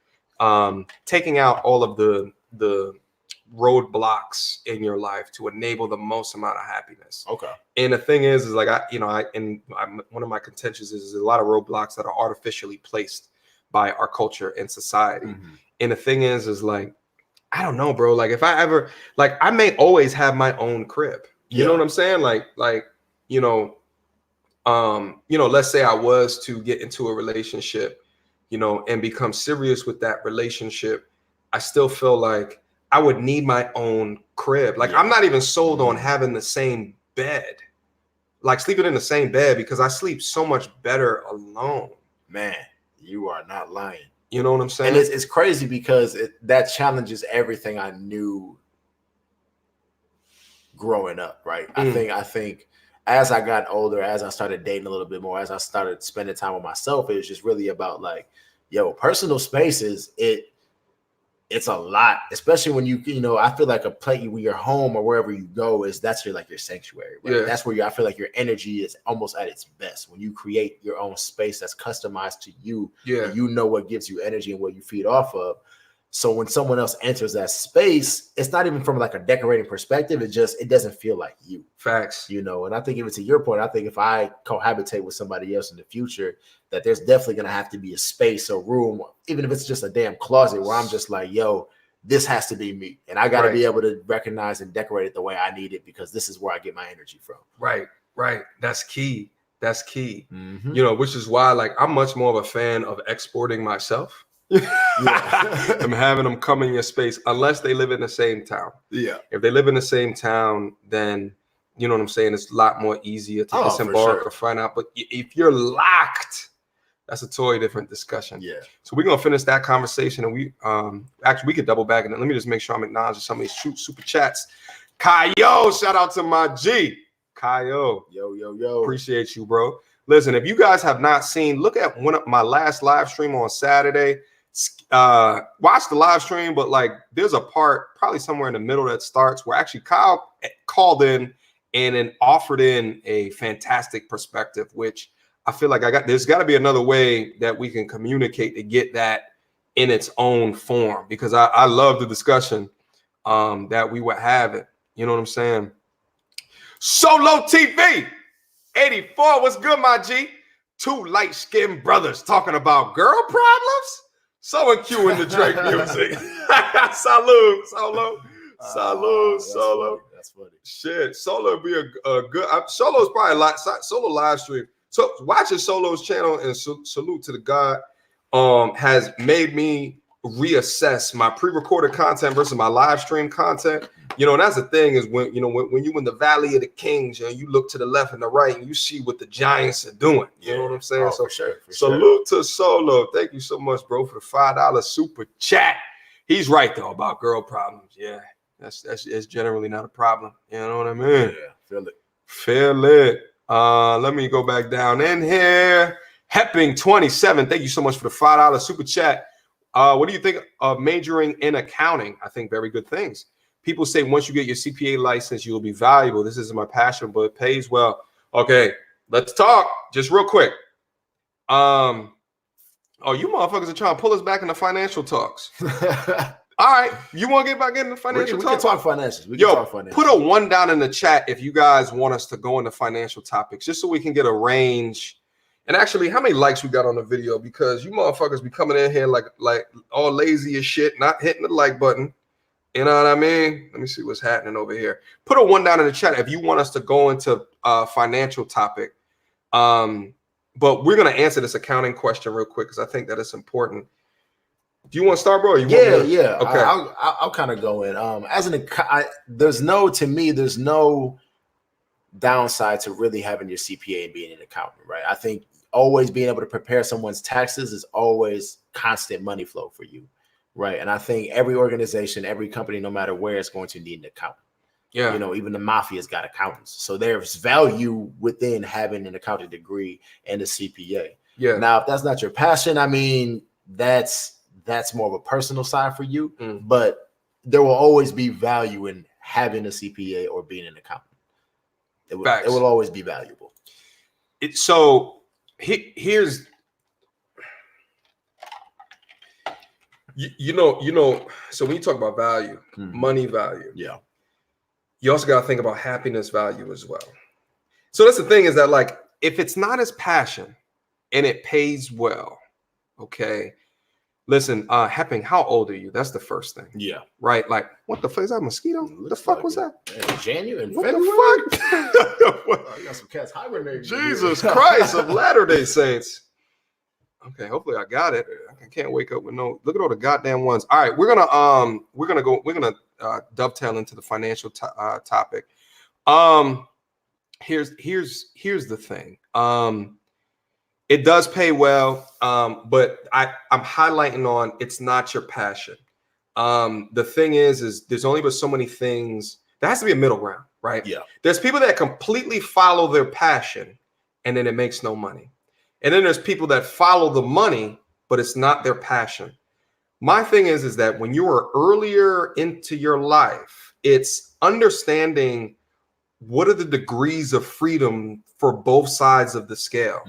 taking out all of the roadblocks in your life to enable the most amount of happiness. Okay. And the thing is like one of my contentions is a lot of roadblocks that are artificially placed by our culture and society. Mm-hmm. And the thing is like, I don't know, bro. Like if I ever, like I may always have my own crib. You know what I'm saying? Like, let's say I was to get into a relationship, you know, and become serious with that relationship. I still feel like I would need my own crib. Like I'm not even sold on having the same bed, like sleeping in the same bed, because I sleep so much better alone. Man, you are not lying. You know what I'm saying? And it's crazy because that challenges everything I knew growing up, right? I think as I got older, as I started dating a little bit more, as I started spending time with myself, it was just really about like, personal spaces. It's a lot, especially when you know, I feel like a place where you're home or wherever you go that's your sanctuary, right? Yeah. That's where I feel like your energy is almost at its best when you create your own space that's customized to you. Yeah. You know what gives you energy and what you feed off of. So when someone else enters that space, it's not even from like a decorating perspective. It doesn't feel like you. Facts. You know, and I think even to your point, I think if I cohabitate with somebody else in the future, that there's definitely going to have to be a space, a room, even if it's just a damn closet where I'm just like, this has to be me. And I got to be able to recognize and decorate it the way I need it because this is where I get my energy from. Right. That's key. Mm-hmm. You know, which is why like I'm much more of a fan of exporting myself. I'm having them come in your space unless they live in the same town. Yeah. If they live in the same town, then you know what I'm saying? It's a lot more easier to disembark or find out. But if you're locked That's a totally different discussion. Yeah. So we're gonna finish that conversation, and we actually we could double back in it. Let me just make sure I'm acknowledging some of these super chats. Kayo, shout out to my G. Kayo. Yo. Appreciate you, bro. Listen, if you guys have not seen, look at one of my last live stream on Saturday. Watch the live stream, but like there's a part probably somewhere in the middle that starts where actually Kyle called in and then offered in a fantastic perspective, which I feel like there's got to be another way that we can communicate to get that in its own form, because I love the discussion that we were having. You know what I'm saying? Solo TV 84, what's good, my G? Two light-skinned brothers talking about girl problems? Someone cueing the Drake music. Salute, Solo. Salute, Solo. That's funny. Shit, Solo would be a good. Solo's probably a lot. Solo live stream. So watching Solo's channel and salute to the God has made me reassess my pre-recorded content versus my live stream content. You know, and that's the thing is when you in the Valley of the Kings, you know, you look to the left and the right and you see what the Giants are doing. You know what I'm saying? For sure. Salute to Solo. Thank you so much, bro, for the $5 super chat. He's right though about girl problems. Yeah, that's generally not a problem. You know what I mean? Yeah, feel it. Let me go back down in here. Hepping27, thank you so much for the $5 super chat. What do you think of majoring in accounting? I think very good things. People say once you get your CPA license, you'll be valuable. This is my passion, but it pays well. Okay, let's talk just real quick. Oh, you motherfuckers are trying to pull us back into financial talks. All right, you want to get back into financial talks? We can talk financials. We can talk financials. Put a 1 down in the chat if you guys want us to go into financial topics, just so we can get a range. And actually, how many likes we got on the video? Because you motherfuckers be coming in here like all lazy as shit, not hitting the like button. You know what I mean? Let me see what's happening over here. Put a 1 down in the chat if you want us to go into a financial topic. But we're going to answer this accounting question real quick because I think that it's important. Do you want to start, bro? Yeah. Okay. I'll kind of go in. There's no downside to really having your CPA and being an accountant, right? I think always being able to prepare someone's taxes is always constant money flow for you, right? And I think every organization, every company, no matter where, is going to need an accountant. Yeah, you know, even the mafia's got accountants, so there's value within having an accounting degree and a CPA. Yeah. Now, if that's not your passion, I mean, that's more of a personal side for you. But there will always be value in having a CPA or being an accountant. It will always be valuable. So here's, you know. So when you talk about value, money value, yeah, you also got to think about happiness value as well. So that's the thing, is that like if it's not his passion and it pays well, okay. Listen, Hepping, how old are you? That's the first thing. Yeah. Right? Like, what the fuck? Is that a mosquito? What the fuck was that? January, what February? The fuck? I got some cats hibernating. Jesus Christ of Latter-day Saints. Okay, hopefully I got it. I can't wake up with no. Look at all the goddamn ones. All right, we're gonna dovetail into the financial topic. Here's the thing. It does pay well, but I'm highlighting on it's not your passion. The thing is there's only but so many things. There has to be a middle ground, right? Yeah. There's people that completely follow their passion and then it makes no money. And then there's people that follow the money, but it's not their passion. My thing is that when you are earlier into your life, it's understanding what are the degrees of freedom for both sides of the scale.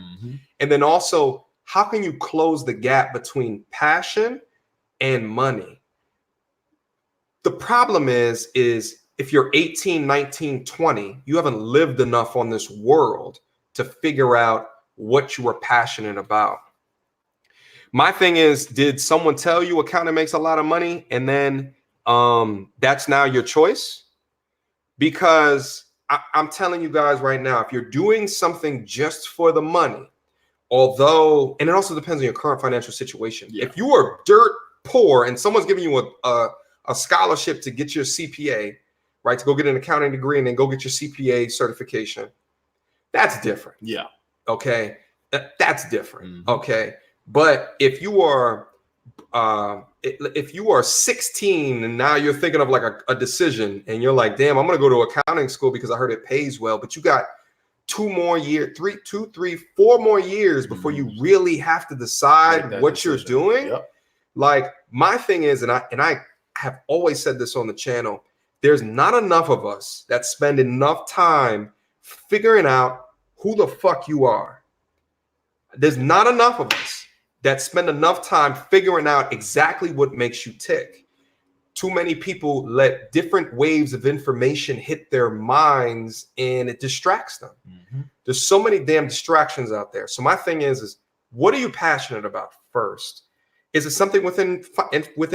And then also, how can you close the gap between passion and money? The problem is if you're 18, 19, 20, you haven't lived enough on this world to figure out what you are passionate about. My thing is, did someone tell you accounting makes a lot of money and then that's now your choice? Because I'm telling you guys right now, if you're doing something just for the money, although, and it also depends on your current financial situation. Yeah. If you are dirt poor and someone's giving you a scholarship to get your CPA, right, to go get an accounting degree and then go get your CPA certification, that's different. Yeah. Okay. That's different. Okay. But if you are 16 and now you're thinking of like a decision and you're like, damn, I'm going to go to accounting school because I heard it pays well, but you got 2 more years, 4 more years before you really have to decide what you're doing. Yep. Like my thing is, and I have always said this on the channel, there's not enough of us that spend enough time figuring out who the fuck you are. There's not enough of us that spend enough time figuring out exactly what makes you tick. Too many people let different waves of information hit their minds and it distracts them. There's so many damn distractions out there. So my thing is what are you passionate about first? Is it something within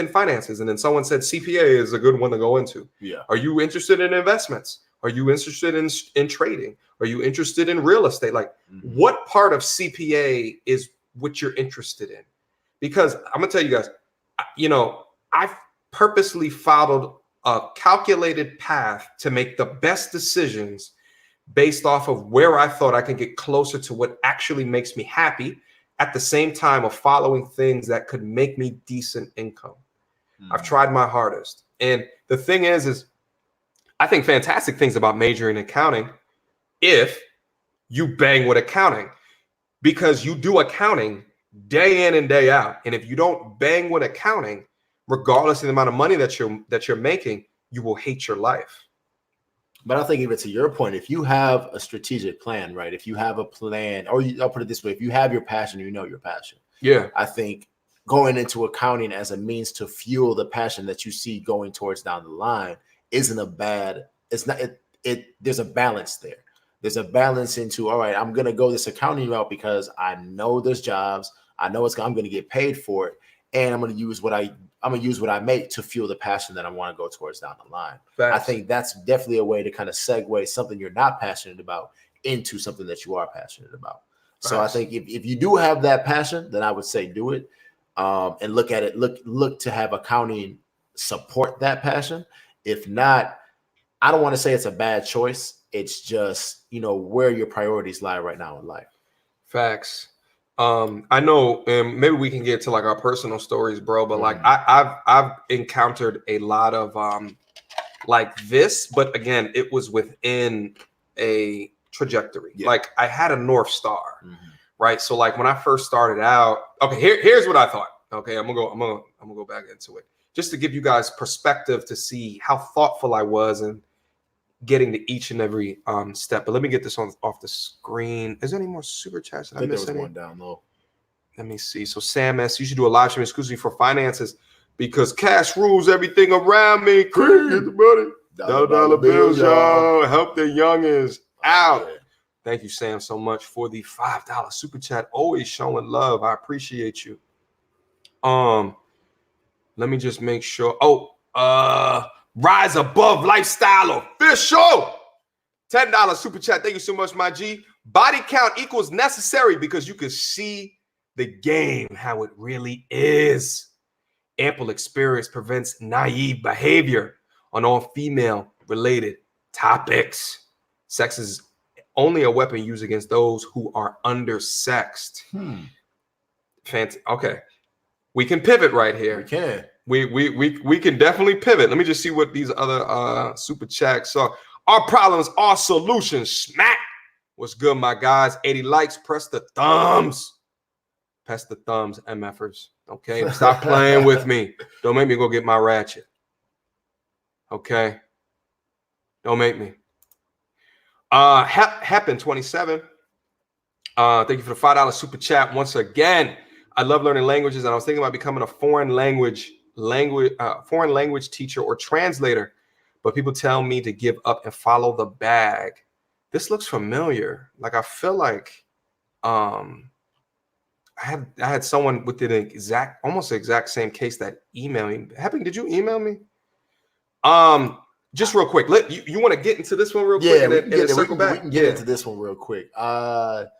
finances? And then someone said CPA is a good one to go into. Yeah. Are you interested in investments? Are you interested in trading? Are you interested in real estate? Like what part of CPA is what you're interested in? Because I'm gonna tell you guys, I've purposely followed a calculated path to make the best decisions based off of where I thought I can get closer to what actually makes me happy at the same time of following things that could make me decent income. I've tried my hardest. And the thing is I think fantastic things about majoring in accounting if you bang with accounting, because you do accounting day in and day out. And if you don't bang with accounting, regardless of the amount of money that you're making, you will hate your life. But I think even to your point, if you have a strategic plan, right? If you have a plan, or I'll put it this way, if you have your passion, you know your passion. Yeah. I think going into accounting as a means to fuel the passion that you see going towards down the line isn't a bad, it's not, there's a balance there. There's a balance into, all right, I'm going to go this accounting route because I know there's jobs. I know I'm going to get paid for it. And I'm going to use what I make to fuel the passion that I want to go towards down the line. Facts. I think that's definitely a way to kind of segue something you're not passionate about into something that you are passionate about. Facts. So I think if you do have that passion, then I would say do it, and look at it. Look to have accounting support that passion. If not, I don't want to say it's a bad choice. It's just, where your priorities lie right now in life. Facts. I know, maybe we can get to like our personal stories, bro. But like I've encountered a lot of like this, but again, it was within a trajectory. Yeah. Like I had a North Star, right? So like when I first started out, okay, here's what I thought. Okay, I'm gonna go back into it just to give you guys perspective to see how thoughtful I was and getting to each and every step. But let me get this off the screen. Is there any more super chats? I think there was one down low. Let me see. So Sam S, you should do a live stream exclusively for finances because cash rules everything around me. Get the money. Dollar bills, y'all. Help the youngins out. Yeah. Thank you, Sam, so much for the $5 super chat. Always showing love. I appreciate you. Let me just make sure. Rise Above Lifestyle Official. $10 super chat. Thank you so much, my G. Body count equals necessary because you can see the game how it really is. Ample experience prevents naive behavior on all female-related topics. Sex is only a weapon used against those who are undersexed. Okay. We can pivot right here. We can. We can definitely pivot. Let me just see what these other super chats are. Our problems, our solutions. Smack. What's good, my guys? 80 likes. Press the thumbs. Press the thumbs, MFers. Okay? Stop playing with me. Don't make me go get my ratchet. Okay? Don't make me. Happen 27. Thank you for the $5 super chat once again. I love learning languages, and I was thinking about becoming a foreign language teacher or translator, but people tell me to give up and follow the bag. This looks familiar. Like I feel like I had someone with almost the exact same case that emailed me. Happy, did you email me? Just real quick. You want to get into this one real quick? Yeah, we can get into this one real quick. As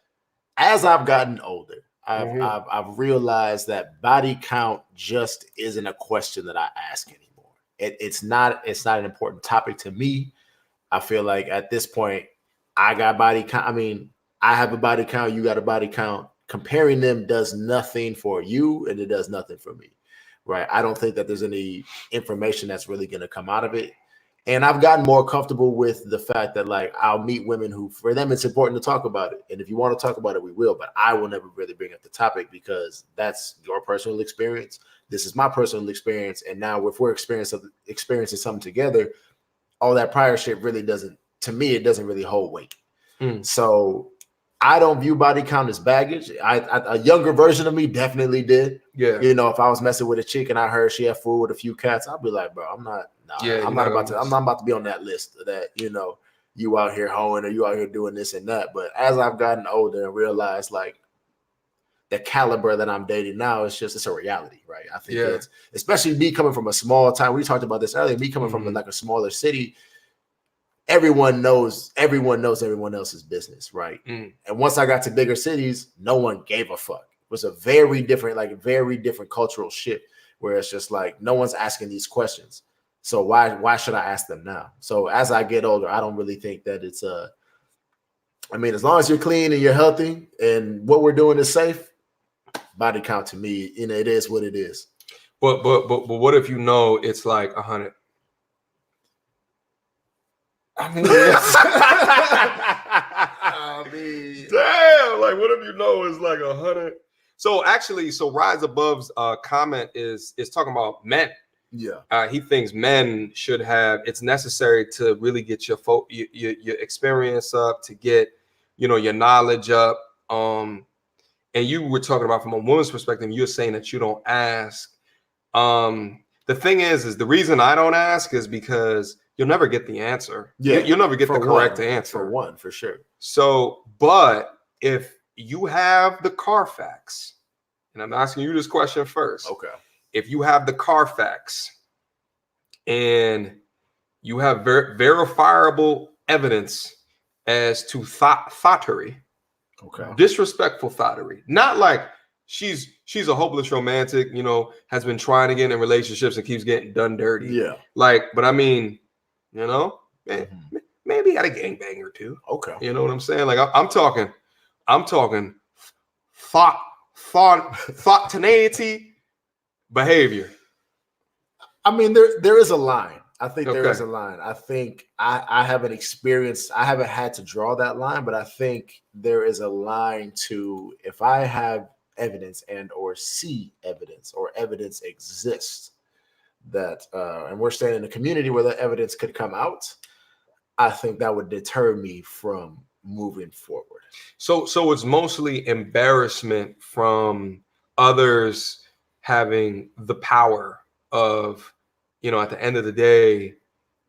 I've gotten older, I've realized that body count just isn't a question that I ask anymore. It's not an important topic to me. I feel like at this point, I got body count. I mean, I have a body count, you got a body count. Comparing them does nothing for you, and it does nothing for me, right? I don't think that there's any information that's really going to come out of it. And I've gotten more comfortable with the fact that, like, I'll meet women who, for them, it's important to talk about it. And if you want to talk about it, we will. But I will never really bring up the topic because that's your personal experience. This is my personal experience. And now if we're experiencing something together, all that prior shit really doesn't, to me, it doesn't really hold weight. So I don't view body count as baggage. A younger version of me definitely did. Yeah. You know, if I was messing with a chick and I heard she had food with a few cats, I'd be like, bro, I'm not about to be on that list of that, you know, you out here hoeing or you out here doing this and that. But as I've gotten older and realized, like, the caliber that I'm dating now, it's a reality, right? I think it's, especially me coming from a small town. We talked about this earlier. Me coming from like a smaller city, everyone knows everyone else's business, right? And once I got to bigger cities, no one gave a fuck. It was a very different cultural shift where it's just like no one's asking these questions. So why should I ask them now? So as I get older, I don't really think that it's I mean, as long as you're clean and you're healthy and what we're doing is safe, body count to me, you know, it is what it is. But what if you know it's like 100? I mean, damn, like what if you know it's like 100? So actually, Rise Above's comment is talking about men. Yeah. He thinks men should have, it's necessary to really get your experience up, to get, you know, your knowledge up. And you were talking about from a woman's perspective, you're saying that you don't ask. The thing is the reason I don't ask is because you'll never get the answer. Yeah. You'll never get the correct answer. For sure. So, but if you have the Carfax, and I'm asking you this question first. Okay. If you have the Carfax and you have verifiable evidence as to thottery, disrespectful thottery, not like she's a hopeless romantic, you know, has been trying to get in relationships and keeps getting done dirty. Yeah. Like, but I mean, you know, maybe got a gangbang or two. Okay. You know what I'm saying? Like I'm talking thoughtaneity behavior. I mean, there is a line. I think there is a line. I think I haven't had to draw that line, but I think there is a line to, if I have evidence and or see evidence or evidence exists that and we're staying in a community where the evidence could come out, I think that would deter me from moving forward. So it's mostly embarrassment from others having the power of, you know, at the end of the day,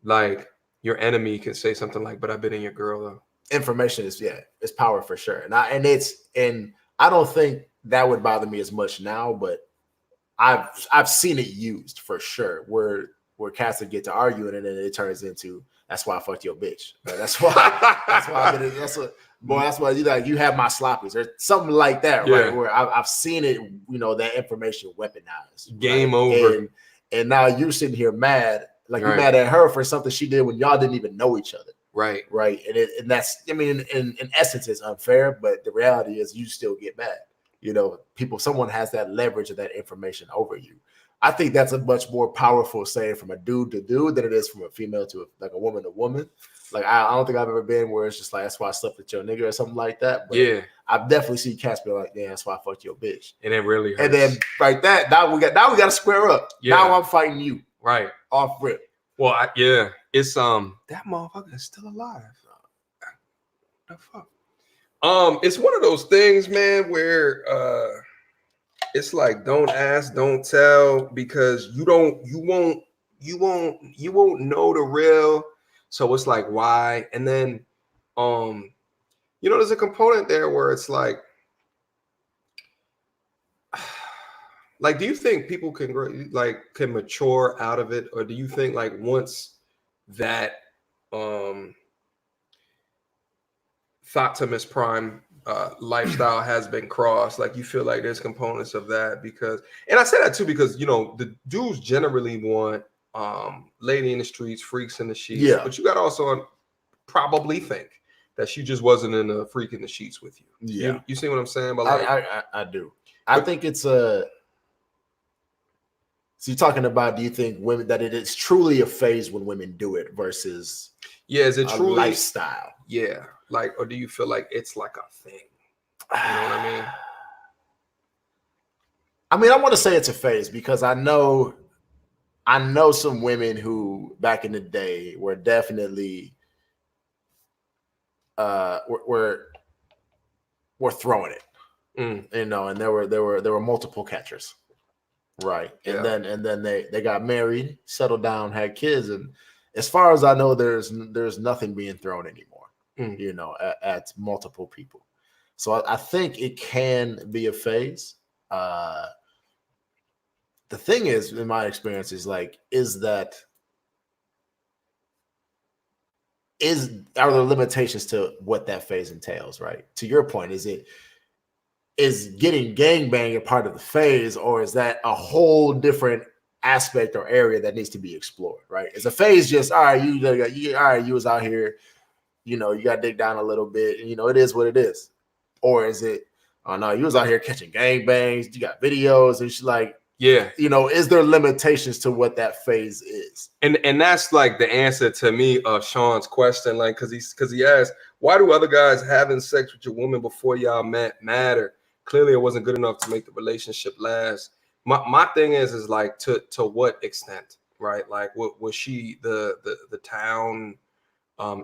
like your enemy can say something like, but I've been in your girl though. Information is, it's power for sure. And I don't think that would bother me as much now, but I've seen it used for sure, where cats would get to arguing and then it turns into, that's why I fucked your bitch. Right? That's why you have my sloppies or something like that, right? Where I've seen it, you know, that information weaponized. Game over. And now you're sitting here mad, like you're mad at her for something she did when y'all didn't even know each other. Right. And that's, I mean, in essence, it's unfair, but the reality is you still get mad. You know, someone has that leverage of that information over you. I think that's a much more powerful saying from a dude to dude than it is from a female to like a woman to woman. Like, I don't think I've ever been where it's just like, that's why I slept with your nigga or something like that. But I've definitely seen cats be like, yeah, that's why I fucked your bitch. And it really hurts. And then like that, now we got to square up. Yeah. Now I'm fighting you. Right. Off rip. Well, it's that motherfucker is still alive. The fuck. It's one of those things, man, where it's like don't ask, don't tell, because you won't know the real. So it's like, why? And then you know, there's a component there where it's like do you think people can mature out of it, or do you think like once that Thottimus Prime lifestyle has been crossed, like you feel like there's components of that? Because, and I say that too because, you know, the dudes generally want lady in the streets, freaks in the sheets, but you got to also probably think that she just wasn't in a freak in the sheets with you. Yeah. You see what I'm saying? But like, I do. I think it's a. So you're talking about, do you think women that it is truly a phase when women do it versus is it a truly lifestyle? Yeah. Like, or do you feel like it's like a thing? You know what I mean? I mean, I want to say it's a phase because I know some women who back in the day were definitely were throwing it. You know, and there were multiple catchers. Right. And Yeah. then they got married, settled down, had kids, and as far as I know, there's nothing being thrown anymore, you know, at multiple people. So I think it can be a phase. The thing is, in my experience, is like, are there limitations to what that phase entails, right? To your point, is getting gangbang a part of the phase, or is that a whole different aspect or area that needs to be explored, right? Is a phase just, all right, you was out here, you know, you got to dig down a little bit, and, you know, it is what it is. Or is it, oh no, you was out here catching gangbangs, you got videos, and she's like, yeah, you know, is there limitations to what that phase is? And that's like the answer to me of Sean's question, like, because he asked, why do other guys having sex with your woman before y'all met matter? Clearly, it wasn't good enough to make the relationship last. My thing is like, to what extent, right? Like, was she the town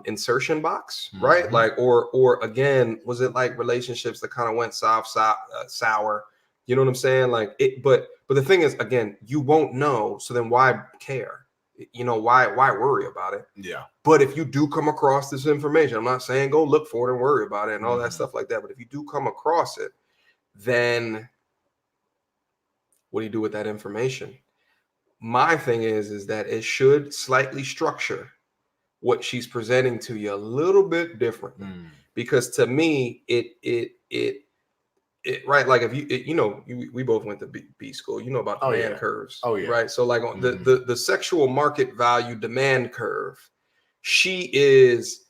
insertion box, right? Like, or again, was it like relationships that kind of went sour? You know what I'm saying? Like it, but the thing is, again, you won't know. So then why care? You know, why worry about it? Yeah. But if you do come across this information, I'm not saying go look for it and worry about it and all that stuff like that. But if you do come across it, then what do you do with that information? My thing is that it should slightly structure what she's presenting to you a little bit differently, because to me, it right, like if you know, we both went to B school, you know about demand curves, right? So like on the sexual market value demand curve, she is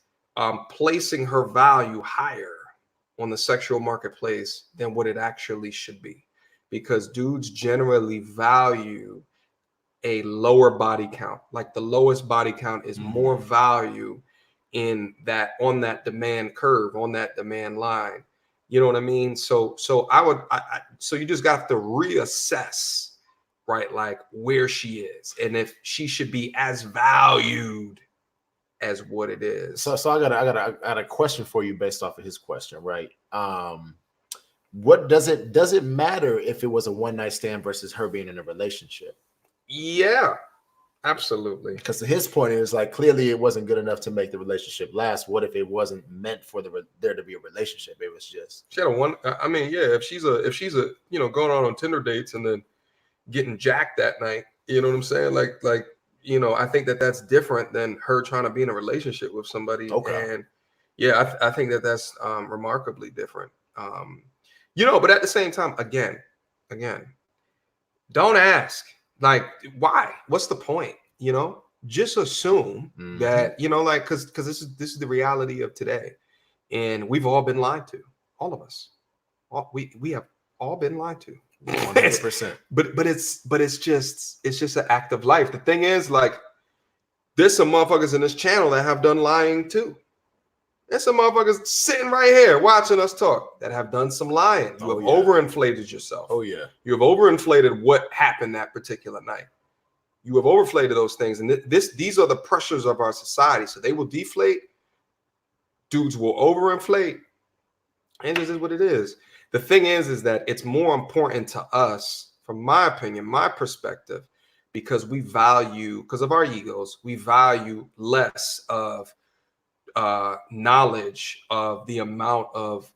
placing her value higher on the sexual marketplace than what it actually should be, because dudes generally value a lower body count. Like the lowest body count is more value in that, on that demand curve, on that demand line. You know what I mean? So so you just got to reassess, right? Like where she is and if she should be as valued as what it is. So I got a question for you based off of his question, right? What does it matter if it was a one night stand versus her being in a relationship? Yeah, absolutely. Because to his point, is like, clearly it wasn't good enough to make the relationship last. What if it wasn't meant for there to be a relationship? It was just, she had a one. I mean, yeah, if she's a you know, going on Tinder dates and then getting jacked that night, you know what I'm saying? Like you know, I think that's different than her trying to be in a relationship with somebody. Okay. And yeah, I think that's remarkably different. You know, but at the same time, again, don't ask. Like, why? What's the point? You know, just assume that, you know, like, because this is the reality of today, and we've all been lied to, all of us. We have all been lied to, 100%. But it's just an act of life. The thing is, like, there's some motherfuckers in this channel that have done lying too. There's some motherfuckers sitting right here watching us talk that have done some lying. You have overinflated yourself. Oh yeah. You have overinflated what happened that particular night. You have overinflated those things, and these are the pressures of our society. So they will deflate. Dudes will overinflate, and this is what it is. The thing is that it's more important to us, from my opinion, my perspective, because because of our egos, we value less of knowledge of the amount of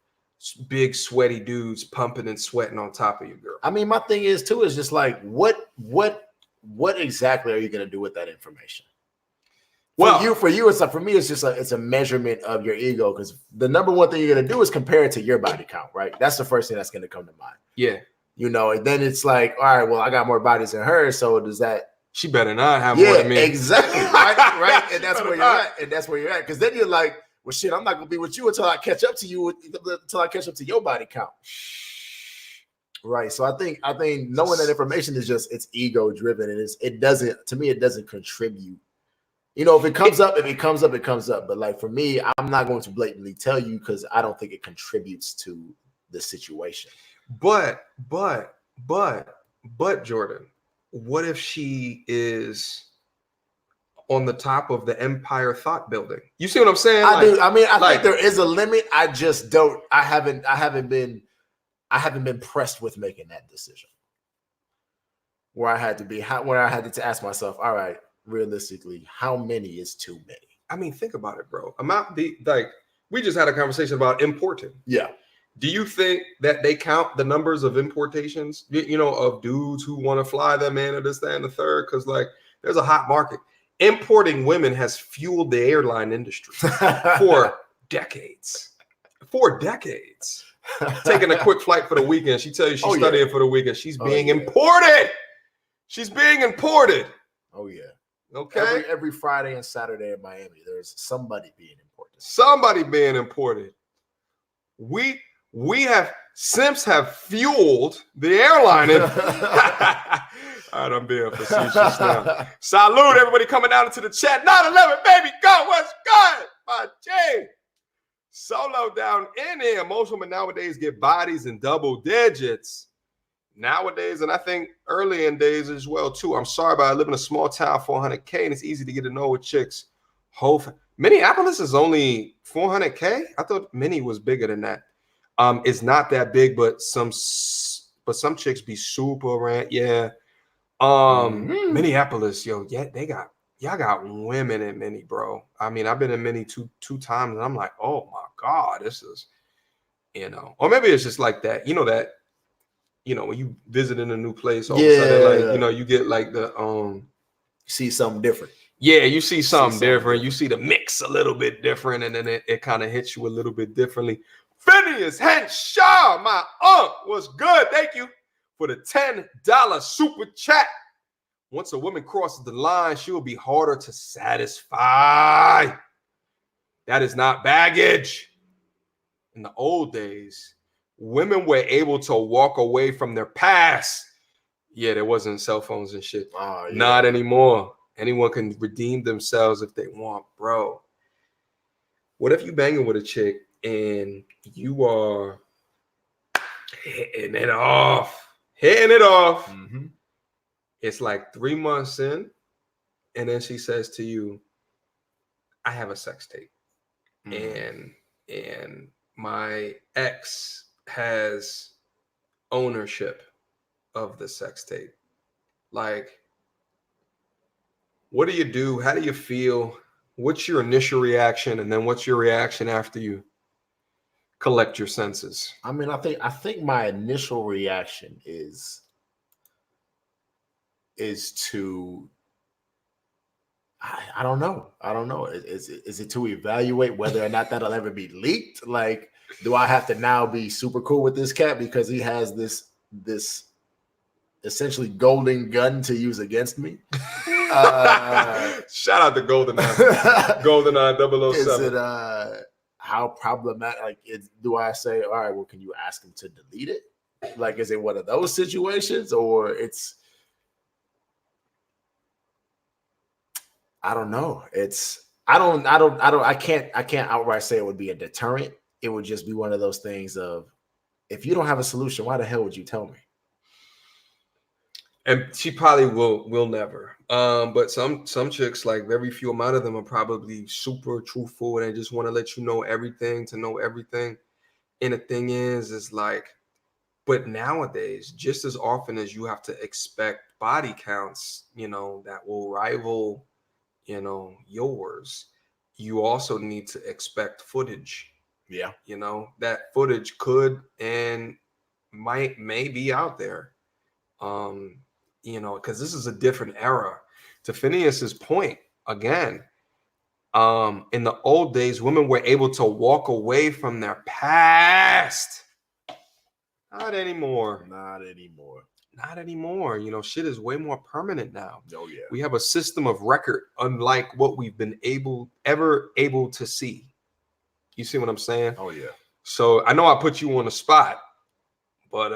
big sweaty dudes pumping and sweating on top of your girl. I mean, my thing is too, is just like, what exactly are you going to do with that information? For you, it's like, for me, it's just it's a measurement of your ego, because the number one thing you're going to do is compare it to your body count, right? That's the first thing that's going to come to mind. Yeah. You know, and then it's like, all right, well, I got more bodies than her, so does that? She better not have more than me. Exactly. Right. And that's where you're at. And that's where you're at. Because then you're like, well, shit, I'm not gonna be with you until I catch up to you, until I catch up to your body count. Right. So I think knowing that information is just it's ego driven, and it doesn't contribute. If it comes up, it comes up. But like for me, I'm not going to blatantly tell you because I don't think it contributes to the situation. But Jordan, what if she is on the top of the empire thought building? You see what I'm saying? I do. I mean, I think there is a limit. I just don't. I haven't been pressed with making that decision. Where I had to ask myself, all right, realistically, how many is too many? I mean, think about it, bro. We just had a conversation about importing. Yeah. Do you think that they count the numbers of importations, of dudes who want to fly them in or this, that, and the third? Because there's a hot market. Importing women has fueled the airline industry for decades. Taking a quick flight for the weekend. She tells you she's studying for the weekend. She's being imported. She's being imported. Oh, yeah. Okay. Every Friday and Saturday in Miami, there's somebody being imported. Simps have fueled the airline. All right, I'm being facetious now. Salute, everybody coming down into the chat. 9/11, baby, go. What's good? My G. Solo down in here. Most women nowadays get bodies in double digits. Nowadays, and I think early in days as well, too. I'm sorry, but I live in a small town, 400K, and it's easy to get to know with chicks. Minneapolis is only 400K? I thought Minnie was bigger than that. It's not that big, but some chicks be super rant. Yeah. Minneapolis, y'all got women in Minnie, bro. I mean, I've been in Minnie two times, and I'm like, oh my God, this is, or maybe it's just like that. When you visit in a new place, all of a sudden, you get like the see something different. Yeah, you see something different. You see the mix a little bit different, and then it kind of hits you a little bit differently. Phineas Henshaw, my was good. Thank you for the $10 super chat. Once a woman crosses the line, she will be harder to satisfy. That is not baggage. In the old days, women were able to walk away from their past. Yeah, there wasn't cell phones and shit. Oh, yeah. Not anymore. Anyone can redeem themselves if they want, bro. What if you banging with a chick and you are hitting it off? Mm-hmm. It's like 3 months in, and then she says to you, I have a sex tape. Mm-hmm. And my ex has ownership of the sex tape. Like, what do you do? How do you feel? What's your initial reaction? And then what's your reaction after you collect your senses? I mean, I think my initial reaction is to, I don't know. Is it to evaluate whether or not that'll ever be leaked? Like, do I have to now be super cool with this cat because he has this essentially golden gun to use against me? Shout out to GoldenEye. GoldenEye 007. Is it how problematic? Like, do I say, all right, well, can you ask him to delete it? Like, is it one of those situations, or it's? I don't know. I can't outright say it would be a deterrent. It would just be one of those things of, if you don't have a solution, why the hell would you tell me? And she probably will never. But some chicks, like very few amount of them, are probably super truthful and they just want to let you know everything, to know everything. And the thing is like, but nowadays, just as often as you have to expect body counts, that will rival, yours, you also need to expect footage. Yeah. That footage could and may be out there. Because this is a different era. To Phineas's point, again, in the old days, women were able to walk away from their past. Not anymore. Shit is way more permanent now. Oh, yeah. We have a system of record, unlike what we've been able to see. You see what I'm saying? Oh yeah. So I know I put you on the spot, but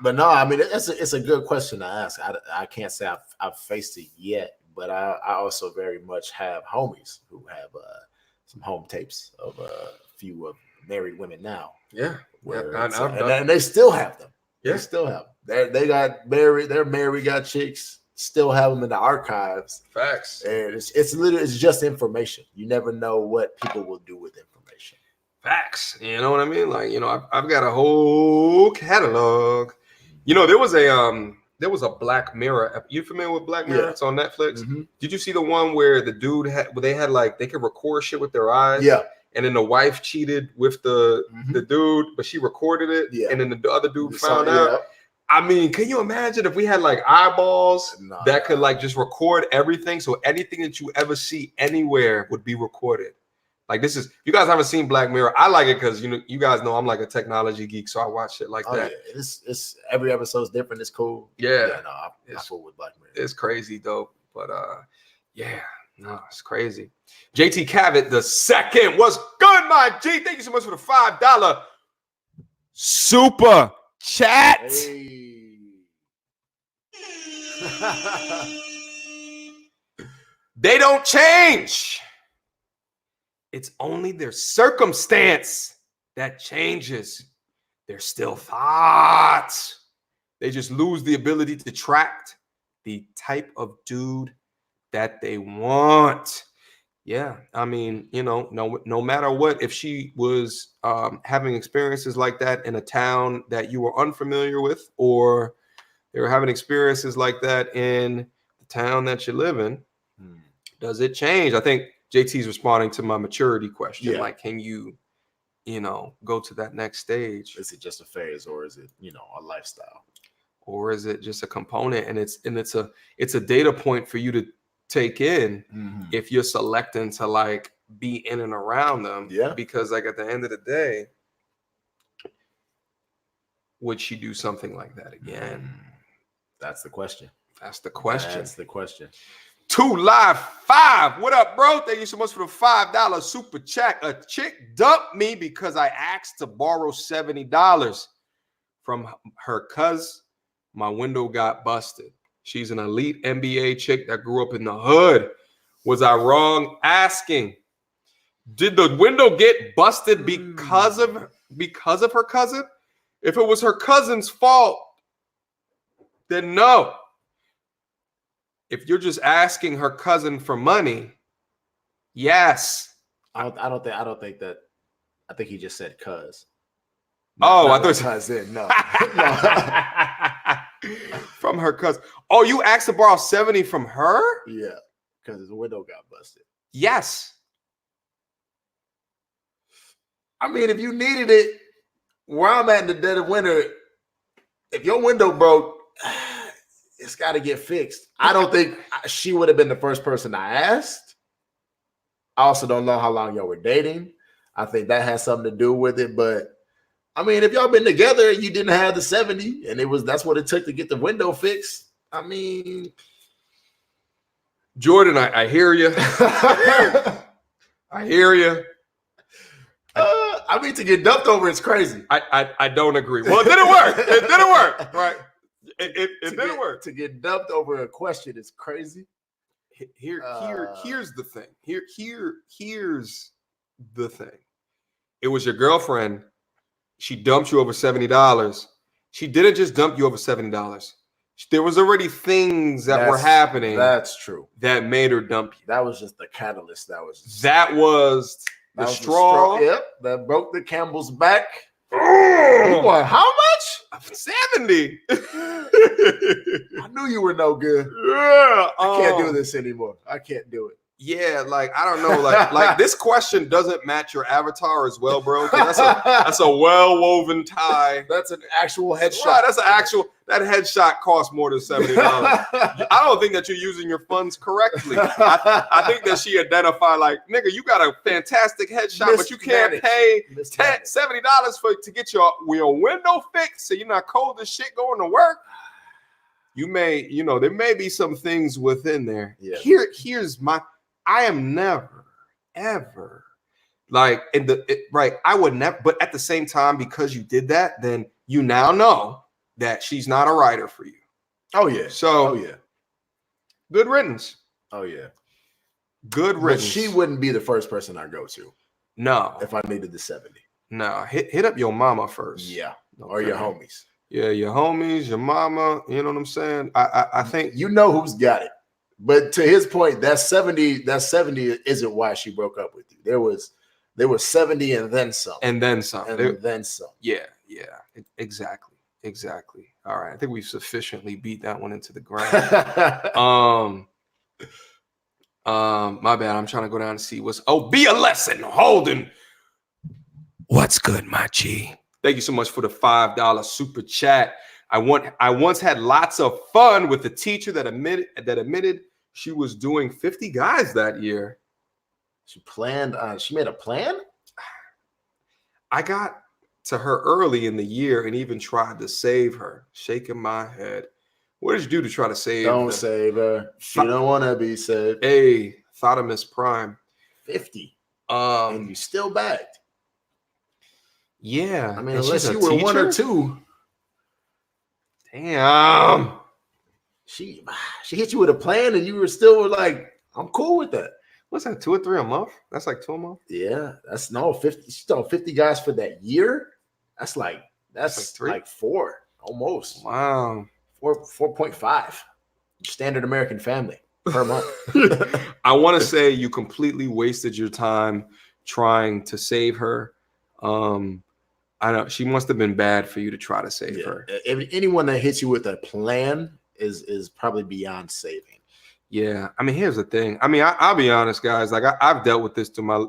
no, I mean it's a good question to ask. I can't say I've faced it yet, but I also very much have homies who have some home tapes of a few of married women now. Yeah, where yeah, and they still have them. Yeah. They still have them. They got married. They're married. Got chicks. Still have them in the archives. Facts. And it's literally it's just information. You never know what people will do with information. Facts. You know what I mean? Like, you know, I've got a whole catalog. You know, there was a Black Mirror. You familiar with Black Mirror? Yeah. It's on Netflix. Mm-hmm. Did you see the one where the dude they had like they could record shit with their eyes? Yeah. And then the wife cheated with the dude, but she recorded it. Yeah. And then the other dude found out. Yeah. I mean, can you imagine if we had like eyeballs that could like just record everything? So anything that you ever see anywhere would be recorded. Like this is, you guys haven't seen Black Mirror. I like it because you guys know I'm like a technology geek, so I watch shit like that. Yeah. It's every episode's different. It's cool. Yeah. No, I'm cool with Black Mirror. It's crazy dope, but yeah, no, it's crazy. JT Cavett the second, what's good, my G? Thank you so much for the $5 super chat. Hey. They don't change. It's only their circumstance that changes. They're still thoughts. They just lose the ability to attract the type of dude that they want. Yeah, I mean, you know, no matter what, if she was having experiences like that in a town that you were unfamiliar with, or they were having experiences like that in the town that you live in, does it change? I think JT's responding to my maturity question. Yeah. Like, can you go to that next stage? Is it just a phase, or is it, a lifestyle? Or is it just a component? And it's a data point for you to take in if you're selecting to like be in and around them. Yeah. Because like at the end of the day, would she do something like that again? That's the question. That's the question. That's the question. 2 Live 5. What up, bro? Thank you so much for the $5 super chat. A chick dumped me because I asked to borrow $70 from her cuz my window got busted. She's an elite NBA chick that grew up in the hood. Was I wrong asking? Did the window get busted because of her cousin? If it was her cousin's fault, then no. If you're just asking her cousin for money, yes. I don't think that. I think he just said cuz. I thought cousin. No. From her cousin. Oh, you asked to borrow 70 from her? Yeah, because his window got busted. Yes. I mean, if you needed it, where I'm at in the dead of winter, if your window broke, it's got to get fixed. I don't think she would have been the first person I asked. I also don't know how long y'all were dating. I think that has something to do with it. But I mean, if y'all been together and you didn't have the 70 and that's what it took to get the window fixed, I mean, Jordan, I hear you. I hear you. I mean, to get dumped over, it's crazy. I don't agree. Well, it didn't work. It didn't work. Right. It didn't work. To get dumped over a question is crazy. Here's the thing. Here's the thing. It was your girlfriend. She dumped you over $70. She didn't just dump you over $70. There was already things that were happening. That's true. That made her dump you. That was just the catalyst. That was the straw. Yep. That broke the Campbell's back. Oh, boy, how much? 70. I knew you were no good. Yeah. I can't do this anymore. I can't do it. Yeah, like I don't know, like this question doesn't match your avatar as well, bro. That's a well-woven tie. That's an actual headshot. Right, that headshot costs more than $70. I don't think that you're using your funds correctly. I think that she identified like, nigga, you got a fantastic headshot, but you can't pay $70 to get your window fixed, so you're not cold as shit going to work. You may, there may be some things within there. Yeah. Here's I am never, ever Like right, I would never. But at the same time, because you did that, then you now know that she's not a writer for you. Oh yeah. So oh yeah. good riddance. Oh yeah. Good But riddance. she wouldn't be the first person I go to. No. If I needed the 70. No. Hit up your mama first. Yeah. Okay. Or your homies. Yeah, your homies, your mama. You know what I'm saying? I think you know who's got it. But to his point, that 70 isn't why she broke up with you. There was 70 and then some. And then some. Then some. Yeah. Exactly. All right. I think we've sufficiently beat that one into the ground. My bad. I'm trying to go down and see what's. Oh, be a lesson, Holden. What's good, my G? Thank you so much for the $5 super chat. I once had lots of fun with a teacher that admitted she was doing 50 guys that year. She made a plan? I got to her early in the year and even tried to save her. Shaking my head. What did you do to try to save her? Don't save her. She don't want to be saved. Hey, Thotimus Prime. 50. And you still bagged. Yeah. I mean, unless you were teacher? 1 or 2. Damn. She hit you with a plan and you were still like, I'm cool with that. What's that, 2 or 3 a month? That's like 2 a month? Yeah. That's 50. She's done 50 guys for that year. That's like 4 almost. Wow. 4.5 standard American family per month. I want to say you completely wasted your time trying to save her. I know she must have been bad for you to try to save her. If anyone that hits you with a plan is probably beyond saving. Yeah, I mean, here's the thing. I mean, I'll be honest, guys. Like I've dealt with this through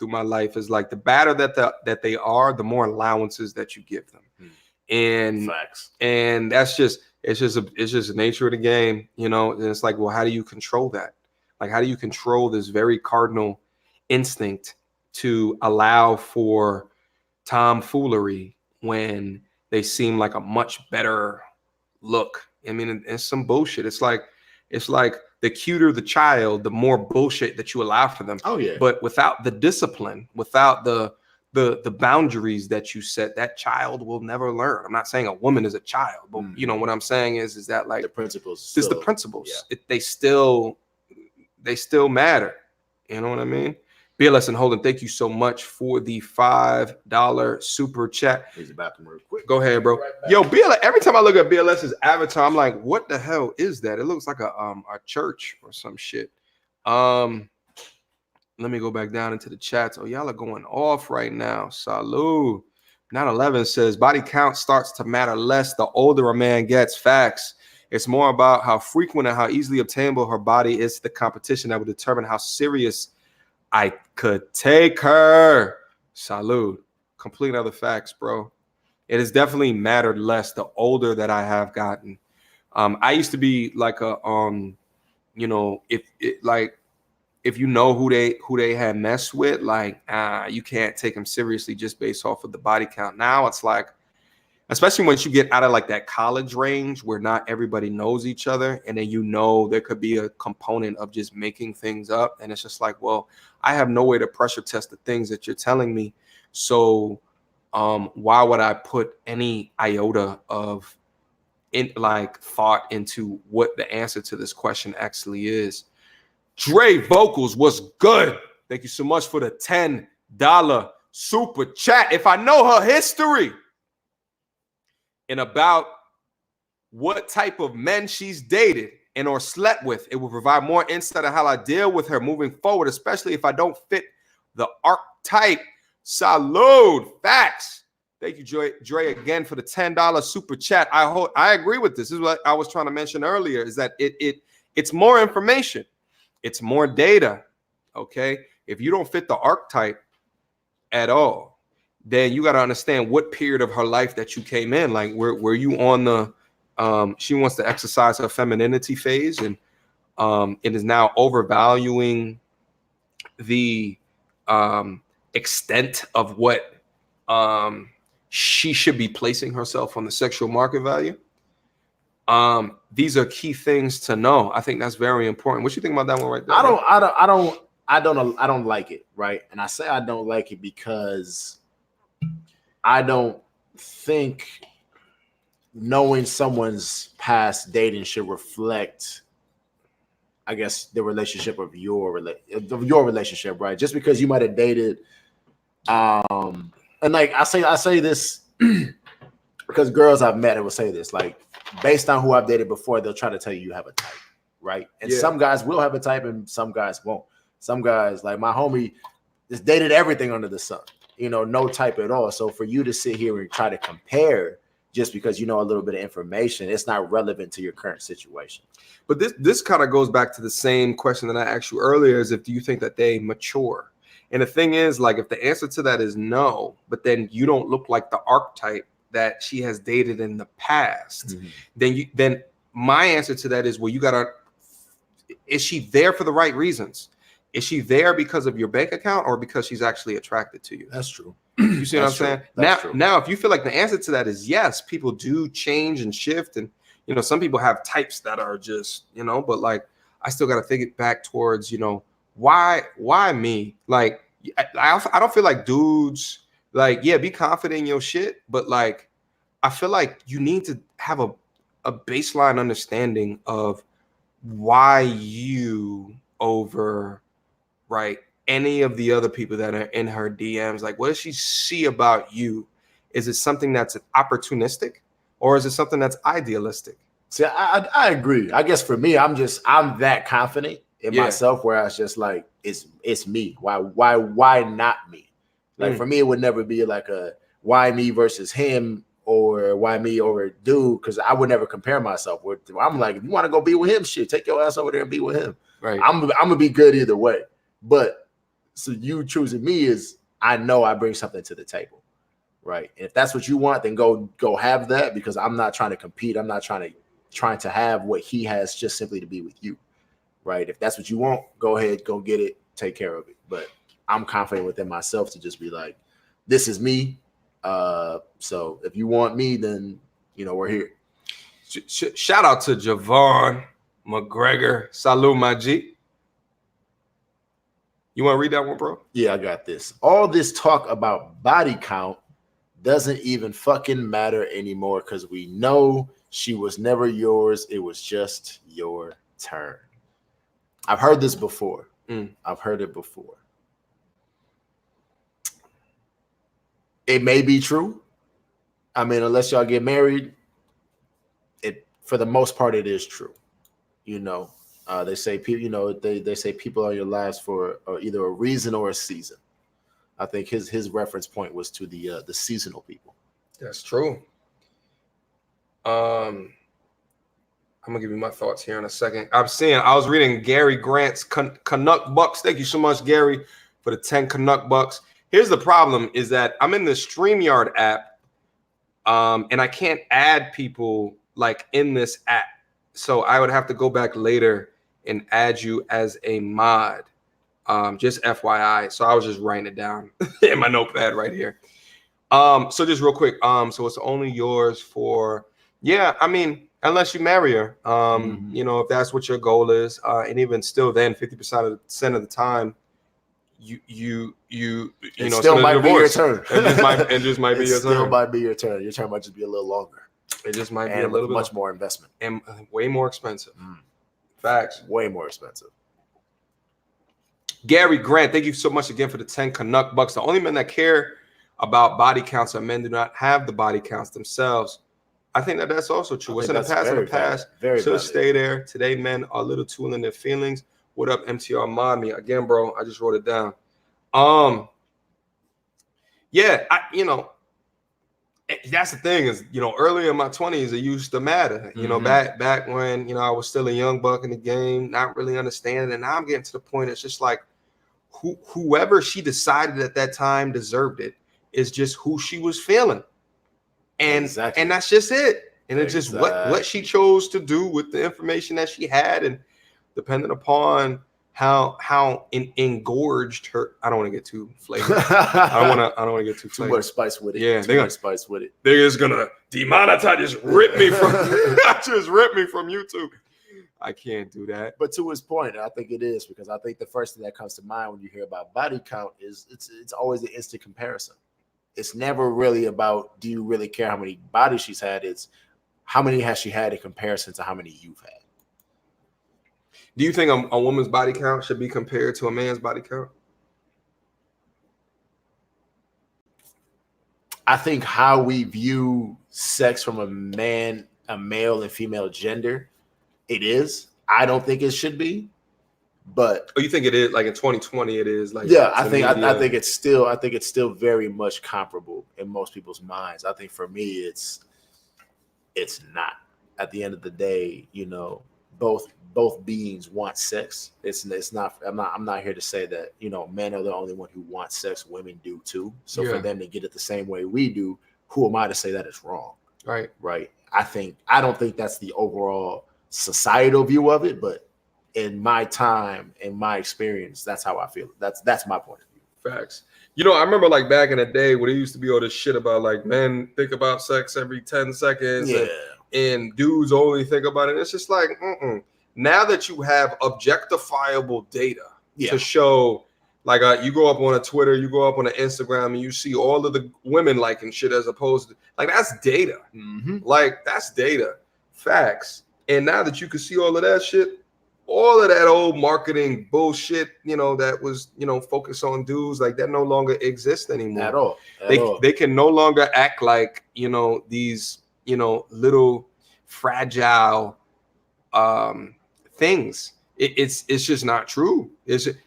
my life. Is like the badder that they are, the more allowances that you give them, and facts. And that's just it's just the nature of the game, you know. And it's like, well, how do you control that? Like, how do you control this very cardinal instinct to allow for tomfoolery when they seem like a much better look? I mean, it's some bullshit. It's like the cuter the child, the more bullshit that you allow for them. Oh yeah. But without the discipline, without the boundaries that you set, that child will never learn. I'm not saying a woman is a child, but you know what I'm saying is that like the principles. It's the principles. Yeah. They still matter. You know what I mean? BLS and Holden, thank you so much for the $5 super chat. He's about to move quick. Go ahead, bro. Right. Yo, BLS. Every time I look at BLS's avatar, I'm like, what the hell is that? It looks like a church or some shit. Let me go back down into the chats. Oh, y'all are going off right now. Salud. 911 says body count starts to matter less the older a man gets. Facts. It's more about how frequent and how easily obtainable her body is to the competition that will determine how serious I could take her. Salud. Complete other facts, bro. It has definitely mattered less the older that I have gotten. I used to be like a you know, if you know who they had messed with, like you can't take them seriously just based off of the body count. Now it's like, especially once you get out of like that college range where not everybody knows each other, and then you know there could be a component of just making things up, and it's just like, well, I have no way to pressure test the things that you're telling me, so why would I put any iota of thought into what the answer to this question actually is? Dre Vocals was good. Thank you so much for the $10 super chat. If I know her history and about what type of men she's dated and or slept with, it will provide more insight on how I deal with her moving forward, especially if I don't fit the archetype. Salud. Facts. Thank you, Dre, again for the $10 super chat. I agree with this. This is what I was trying to mention earlier, is that it's more information. It's more data. Okay. If you don't fit the archetype at all, then you got to understand what period of her life that you came in. Like, were you on the she wants to exercise her femininity phase, and it is now overvaluing the extent of what she should be placing herself on the sexual market value. These are key things to know. I think that's very important. What you think about that one right there? I don't I don't like it, right? And I say I don't like it because I don't think knowing someone's past dating should reflect, I guess, the relationship of your relationship, right? Just because you might have dated, and like I say this because girls I've met will say this, like based on who I've dated before, they'll try to tell you have a type, right? And some guys will have a type, and some guys won't. Some guys, like my homie, just dated everything under the sun, no type at all. So for you to sit here and try to compare just because you know a little bit of information, it's not relevant to your current situation. But this kind of goes back to the same question that I asked you earlier: is do you think that they mature? And the thing is, like, if the answer to that is no, but then you don't look like the archetype that she has dated in the past, then my answer to that is, well, is she there for the right reasons? Is she there because of your bank account or because she's actually attracted to you? That's true. You see what I'm saying? Now, if you feel like the answer to that is yes, people do change and shift. And, some people have types that are just, but like, I still got to think it back towards, why me? Like, I don't feel like dudes, like, yeah, be confident in your shit. But like, I feel like you need to have a baseline understanding of why you over, right, any of the other people that are in her DMs. Like, what does she see about you? Is it something that's opportunistic, or is it something that's idealistic? See, I agree. I guess for me, I'm that confident in myself where I was just like, it's me. Why not me? Like for me, it would never be like a why me versus him or why me over dude, because I would never compare myself with. I'm like, if you want to go be with him, shit, take your ass over there and be with him. Right. I'm gonna be good either way. But so you choosing me is, I know I bring something to the table, right? And if that's what you want, then go have that, because I'm not trying to compete. I'm not trying to have what he has just simply to be with you, right? If that's what you want, go ahead, go get it, take care of it. But I'm confident within myself to just be like, this is me. So if you want me, then we're here. Shout out to Javon McGregor. Salud, my G. You want to read that one, bro? Yeah, I got this. All this talk about body count doesn't even fucking matter anymore, because we know she was never yours. It was just your turn. I've heard this before. I've heard it before. It may be true. I mean, unless y'all get married, for the most part, it is true. They say people. They say people are your lives for either a reason or a season. I think his reference point was to the seasonal people. That's true. I'm gonna give you my thoughts here in a second. I was reading Gary Grant's Canuck Bucks. Thank you so much, Gary, for the 10 Canuck Bucks. Here's the problem: is that I'm in the StreamYard app, and I can't add people like in this app. So I would have to go back later and add you as a mod. Just FYI. So I was just writing it down in my notepad right here. So just real quick. So it's only yours for, I mean, unless you marry her, if that's what your goal is. And even still then 50% of the time, you still might be your turn. It just might be your turn. Still might be your turn. Your turn might just be a little longer. It just might be a little bit much more investment and way more expensive. Facts. Way more expensive. Gary Grant, thank you so much again for the 10 Canuck Bucks. The only men that care about body counts are men do not have the body counts themselves. I think that's also true. What's in the past in the past should stay there. Today, men are a little too in their feelings. What up, MTR Mod Me? Again, bro, I just wrote it down. That's the thing is, earlier in my 20s, it used to matter. Back when, I was still a young buck in the game, not really understanding. And now I'm getting to the point, it's just like whoever she decided at that time deserved it is just who she was feeling. And and that's just it. And it's just what she chose to do with the information that she had, and depending upon how engorged her. I don't want to get too flavored. I don't want to get too flavored. Too much spice with it. Yeah, too much spice with it. They're just gonna demonetize, just rip me from YouTube. I can't do that. But to his point, I think it is, because I think the first thing that comes to mind when you hear about body count is it's always an instant comparison. It's never really about, do you really care how many bodies she's had? It's how many has she had in comparison to how many you've had. Do you think a woman's body count should be compared to a man's body count? I think how we view sex from a male and female gender, it is. I don't think it should be, but you think it is? Like in 2020, it is. Like yeah, I think it's still very much comparable in most people's minds. I think for me, it's not. At the end of the day, both beings want sex. It's not. I'm not here to say that men are the only one who want sex. Women do too. So for them to get it the same way we do, who am I to say that it's wrong? Right. I don't think that's the overall societal view of it, but in my time, in my experience, that's how I feel. That's my point of view. Facts. I remember like back in the day when it used to be all this shit about like men think about sex every 10 seconds. Yeah. And dudes only think about it. It's just like, now that you have objectifiable data to show, like you go up on a Twitter, you go up on an Instagram, and you see all of the women liking shit, as opposed to like, that's data. Mm-hmm. Like that's data, facts. And now that you can see all of that shit, all of that old marketing bullshit, that was, focused on dudes, like that no longer exists anymore. At all. They can no longer act like, these, little fragile things. It's just not true.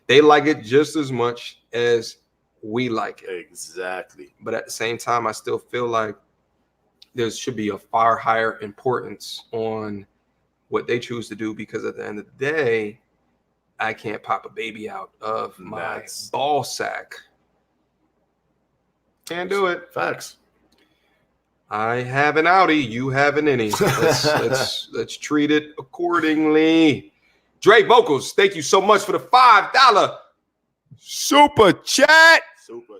They like it just as much as we like it. Exactly. But at the same time, I still feel like there should be a far higher importance on what they choose to do, because at the end of the day, I can't pop a baby out of my ball sack. Can't do it. Facts. I have an outie, you have an innie. Let's treat it accordingly. Dre Vocals, thank you so much for the $5 super chat. Super.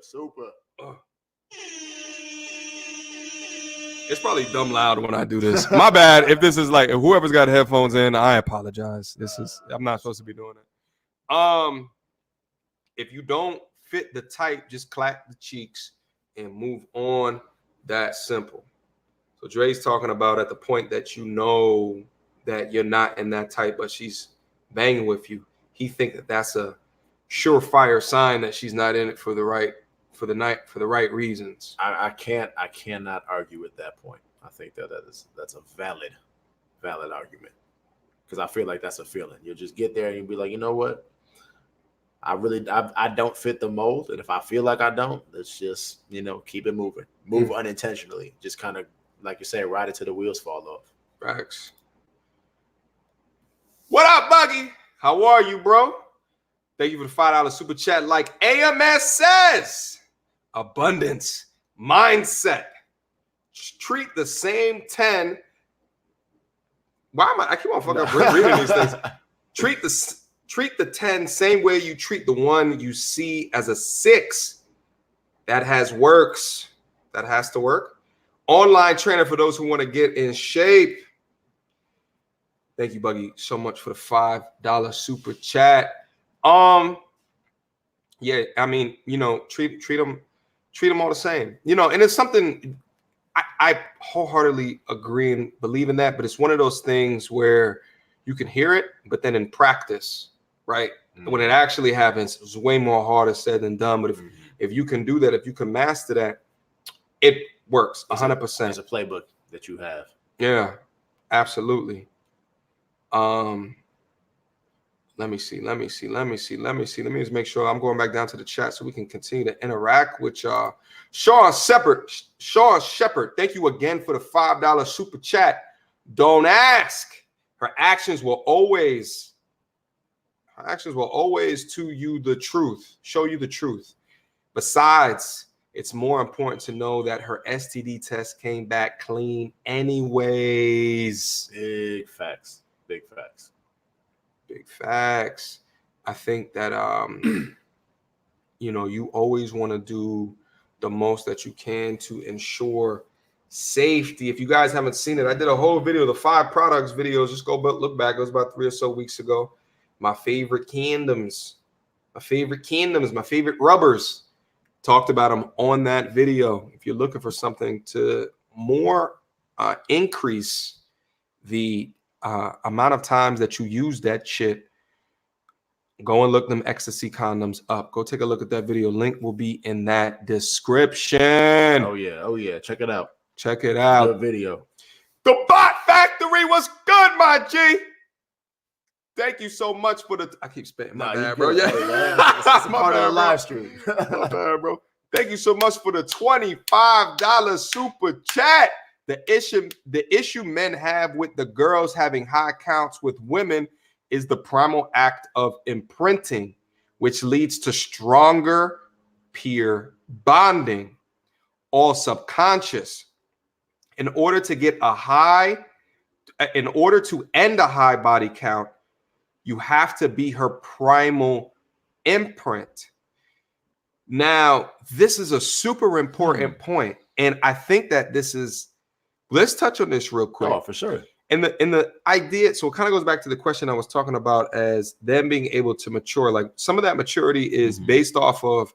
It's probably dumb loud when I do this. My bad. If whoever's got headphones in, I apologize. I'm not supposed to be doing it. If you don't fit the type, just clap the cheeks and move on. That simple. So Dre's talking about at the point that that you're not in that type, but she's banging with you. He think that that's a surefire sign that she's not in it for the right reasons. I cannot argue with that point. I think that's a valid argument, because I feel like that's a feeling. You'll just get there and you'll be like, you know what? I don't fit the mold, and if I feel like I don't, let's just keep it moving. Move unintentionally. Just kind of, like you say, ride it till the wheels fall off. Facts. What up, Buggy? How are you, bro? Thank you for the $5 super chat. Like AMS says, abundance mindset. Treat the same 10. Why am I keep on fucking up reading these things. Treat the 10 same way you treat the one you see as a 6. That has to work. Online trainer for those who want to get in shape. Thank you, Buggy, so much for the $5 super chat. Yeah, I mean, treat them all the same. And it's something I wholeheartedly agree and believe in that, but it's one of those things where you can hear it, but then in practice, right? Mm-hmm. When it actually happens, it's way more harder said than done. But if you can do that, if you can master that, it works 100%. There's a playbook that you have. Yeah, absolutely. Let me see. Let me just make sure I'm going back down to the chat so we can continue to interact with y'all. Sean Shepard, thank you again for the $5 super chat. Don't ask. Her actions will always show you the truth. Besides, it's more important to know that her STD test came back clean anyways. Big facts. I think that you always want to do the most that you can to ensure safety. If you guys haven't seen it, I did a whole video, the 5 products videos. Just go look back. It was about 3 or so weeks ago. My favorite condoms, my favorite rubbers. Talked about them on that video. If you're looking for something to more increase the amount of times that you use that shit, go and look them ecstasy condoms up. Go take a look at that video. Link will be in that description. Oh yeah. Check it out. Check it out. Good video. The Bot Factory was good, my G. Thank you so much for the. I keep spitting. My bad, bro. Yeah, it's part of the live stream. My bad, bro. Thank you so much for the $25 super chat. The issue men have with the girls having high counts with women is the primal act of imprinting, which leads to stronger peer bonding, all subconscious. In order to end a high body count, you have to be her primal imprint. Now, this is a super important point, and I think that let's touch on this real quick. Oh, for sure. And the idea, so it kind of goes back to the question I was talking about as them being able to mature. Like some of that maturity is based off of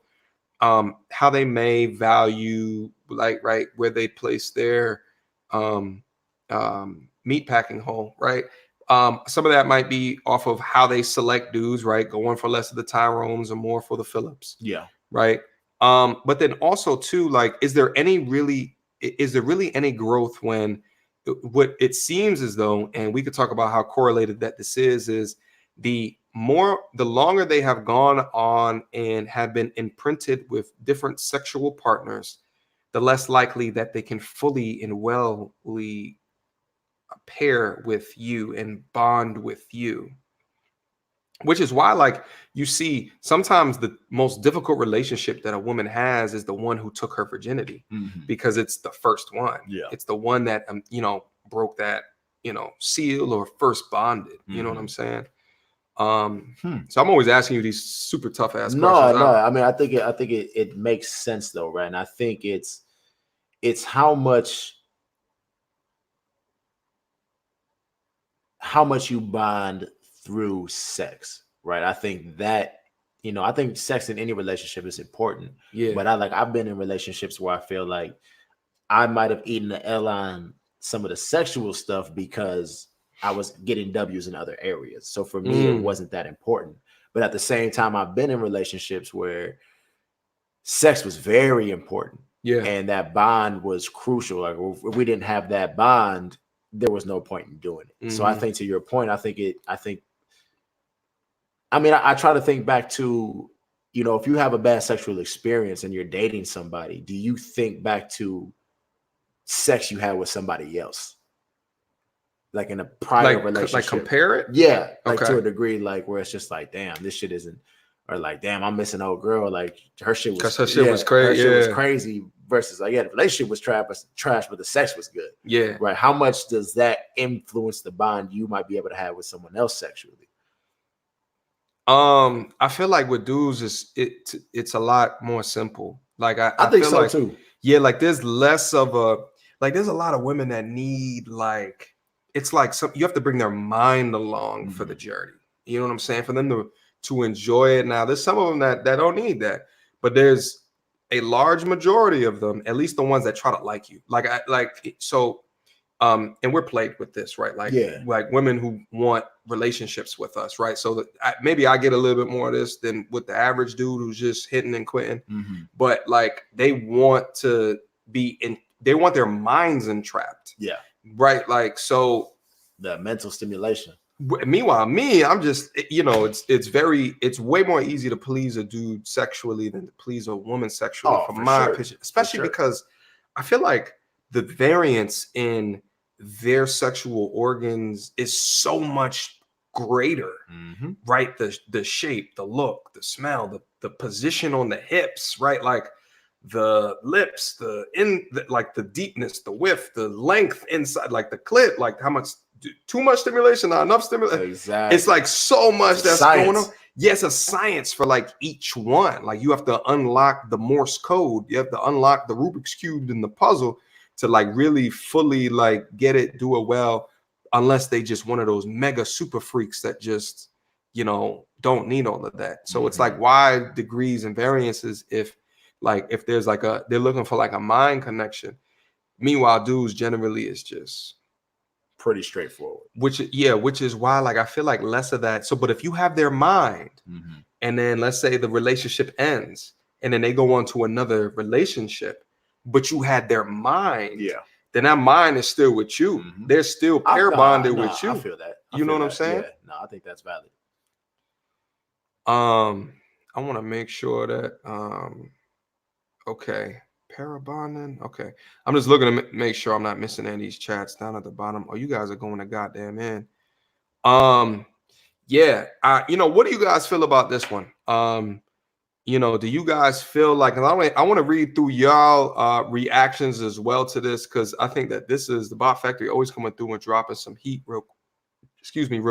how they may value, like, right, where they place their meat packing hole, right? Some of that might be off of how they select dudes, right? Going for less of the Tyrones or more for the Phillips. Yeah. Right. But then also too, like, is there really any growth when what it seems as though, and we could talk about how correlated that this is the longer they have gone on and have been imprinted with different sexual partners, the less likely that they can fully and wellly pair with you and bond with you. Which is why, like, you see sometimes the most difficult relationship that a woman has is the one who took her virginity, because it's the first one. Yeah. It's the one that, broke that, seal or first bonded. You know what I'm saying? So I'm always asking you these super tough ass questions. No. I mean, I think it makes sense though, right? And I think it's how much you bond through sex, right? I think that, I think sex in any relationship is important. Yeah. But I've been in relationships where I feel like I might have eaten the L on some of the sexual stuff because I was getting W's in other areas. So for me, it wasn't that important. But at the same time, I've been in relationships where sex was very important. Yeah. And that bond was crucial. Like if we didn't have that bond, there was no point in doing it. So I think, to your point, I try to think back to, if you have a bad sexual experience and you're dating somebody, do you think back to sex you had with somebody else? Like in a prior relationship? Like compare it? Yeah. Like okay. To a degree, like where it's just like, damn, this shit isn't, or like, damn, I'm missing an old girl. Like her shit was, was crazy. Her shit was crazy versus like, the relationship was trash, but the sex was good. Yeah. Right. How much does that influence the bond you might be able to have with someone else sexually? I feel like with dudes it's a lot more simple. Like I think feel so like, too. Yeah, like there's less of there's a lot of women that need, like, it's like you have to bring their mind along for the journey. You know what I'm saying? For them to enjoy it. Now there's some of them that don't need that, but there's a large majority of them, at least the ones that try to like you. And we're plagued with this, right? Like women who want relationships with us, right? So maybe I get a little bit more of this than with the average dude who's just hitting and quitting. But like they want to they want their minds entrapped. Yeah. Right. Like, so the mental stimulation. Meanwhile, I'm just, it's way more easy to please a dude sexually than to please a woman sexually, from my opinion, especially because I feel like the variance in their sexual organs is so much greater, right? The shape, the look, the smell, the position on the hips, right? Like the lips, like the deepness, the width, the length inside, like the clit, like how much, too much stimulation, not enough stimulation. Exactly. It's like so much that's science. going on. Yes, a science for like each one. Like you have to unlock the Morse code. You have to unlock the Rubik's Cube in the puzzle to like really fully like get it, do it well, unless they just one of those mega super freaks that just, you know, don't need all of that. So it's like why degrees and variances if there's like they're looking for like a mind connection. Meanwhile, dudes generally is just pretty straightforward. Which is why like I feel like less of that. So, but if you have their mind, and then let's say the relationship ends, and then they go on to another relationship, but you had their mind, then that mind is still with you. They're still pair bonded with you. I feel that. You know what I'm saying? Yeah. No, I think that's valid. I want to make sure that okay, parabonding. Okay, I'm just looking to make sure I'm not missing any of these chats down at the bottom. Oh, you guys are going to goddamn in. Yeah. You know, what do you guys feel about this one? You know, do you guys feel like, and I want to read through y'all reactions as well to this, because I think that this is the Bot Factory always coming through and dropping some heat real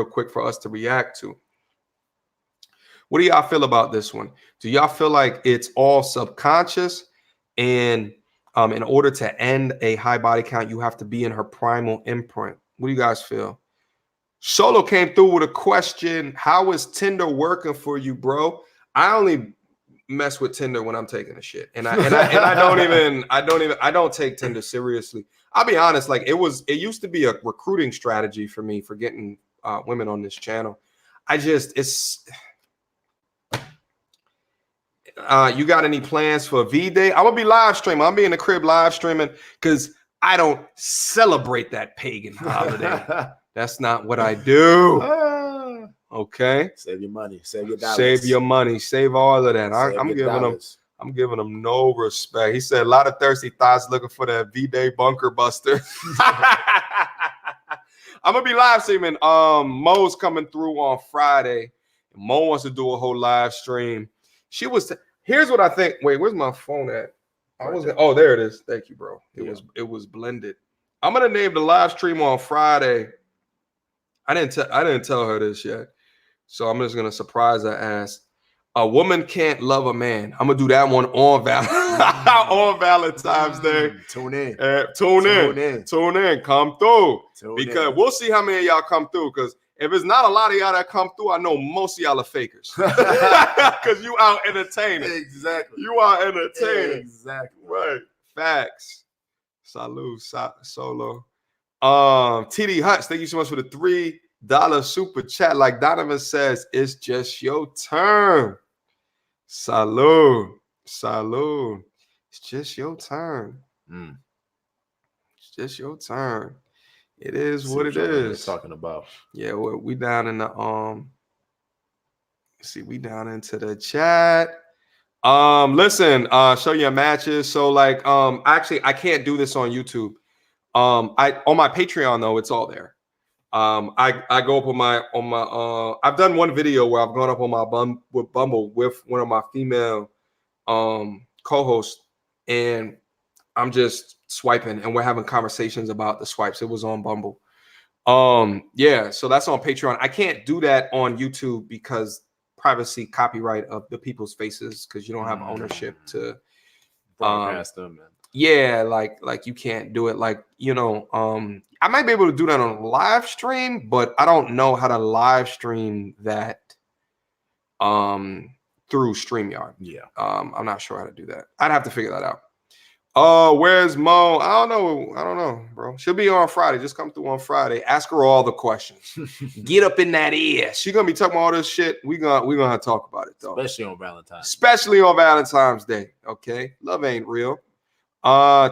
quick for us to react to. What do y'all feel about this one? Do y'all feel like it's all subconscious, and in order to end a high body count, you have to be in her primal imprint? What do you guys feel? Solo came through with a question. How is Tinder working for you, bro? I only mess with Tinder when I'm taking a shit, and I don't take Tinder seriously. I'll be honest, like it used to be a recruiting strategy for me for getting women on this channel. You got any plans for V-Day? I'm gonna be live streaming. I'm be in the crib live streaming because I don't celebrate that pagan holiday. That's not what I do. Okay. Save your money. Save your dollars. Save your money. Save all of that. I'm giving them no respect. He said a lot of thirsty thoughts looking for that V-Day bunker buster. I'm gonna be live streaming. Mo's coming through on Friday. Mo wants to do a whole live stream. Here's what I think. Wait, where's my phone at? Oh, there it is. Thank you, bro. It was blended. I'm gonna name the live stream on Friday. I didn't tell her this yet, so I'm just gonna surprise her ass. A woman can't love a man. I'm gonna do that one on Valentine's Day. Tune in. Tune in. Come through. Because we'll see how many of y'all come through. Because if it's not a lot of y'all that come through, I know most of y'all are fakers. Because you out entertaining. Exactly. You are entertaining. Exactly. Right. Facts. Salud, Solo. TD Huts, thank you so much for the $3 super chat. Like Donovan says, it's just your turn. Salud. It's just your turn. It's just your turn. It is what it is. Talking about. Yeah, we down in the we down into the chat. Listen, show your matches. So like actually I can't do this on YouTube. On my Patreon though, it's all there. I go up on my I've done one video where I've gone up on my Bumble with one of my female co-hosts, and I'm just swiping and we're having conversations about the swipes. It was on Bumble. Yeah, so that's on Patreon. I can't do that on YouTube because privacy, copyright of the people's faces, because you don't have ownership to broadcast them. Yeah, like you can't do it. Like, you know, I might be able to do that on a live stream, but I don't know how to live stream that through StreamYard. Yeah. I'm not sure how to do that. I'd have to figure that out. Oh, where's Mo? I don't know, bro. She'll be on Friday. Just come through on Friday. Ask her all the questions. Get up in that ear. She's gonna be talking about all this shit. We're gonna have to talk about it though. Especially on Valentine's Day. Okay. Love ain't real.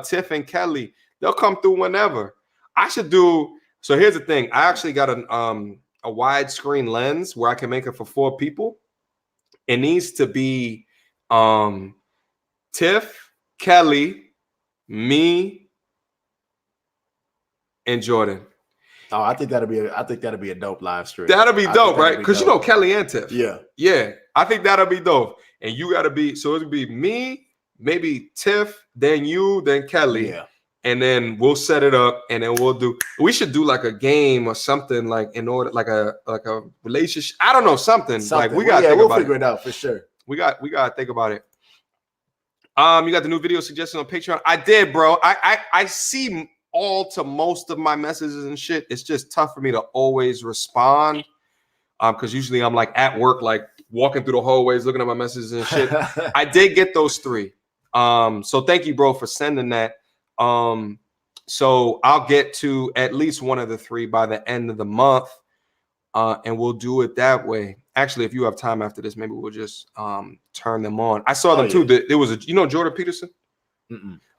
Tiff and Kelly, they'll come through whenever. I should do. So here's the thing. I actually got a widescreen lens where I can make it for 4 people. It needs to be Tiff, Kelly, me, and Jordan. Oh, I think that'll be a dope live stream. That'll be dope, right? Because you know Kelly and Tiff. Yeah. I think that'll be dope. And you gotta be, so it'll be me, maybe Tiff, then you, then Kelly. Yeah. And then we'll set it up, and then we should do like a game or something, like in order, like a relationship. I don't know, something. Like we gotta think about it. We'll figure it out for sure. We gotta think about it. You got the new video suggestion on Patreon. I did, bro. I see all to most of my messages and shit. It's just tough for me to always respond. Because usually I'm like at work, like walking through the hallways, looking at my messages and shit. I did get those 3. So thank you, bro, for sending that. So I'll get to at least one of the 3 by the end of the month. And we'll do it that way. Actually, if you have time after this, maybe we'll just turn them on. I saw them too. There was Jordan Peterson.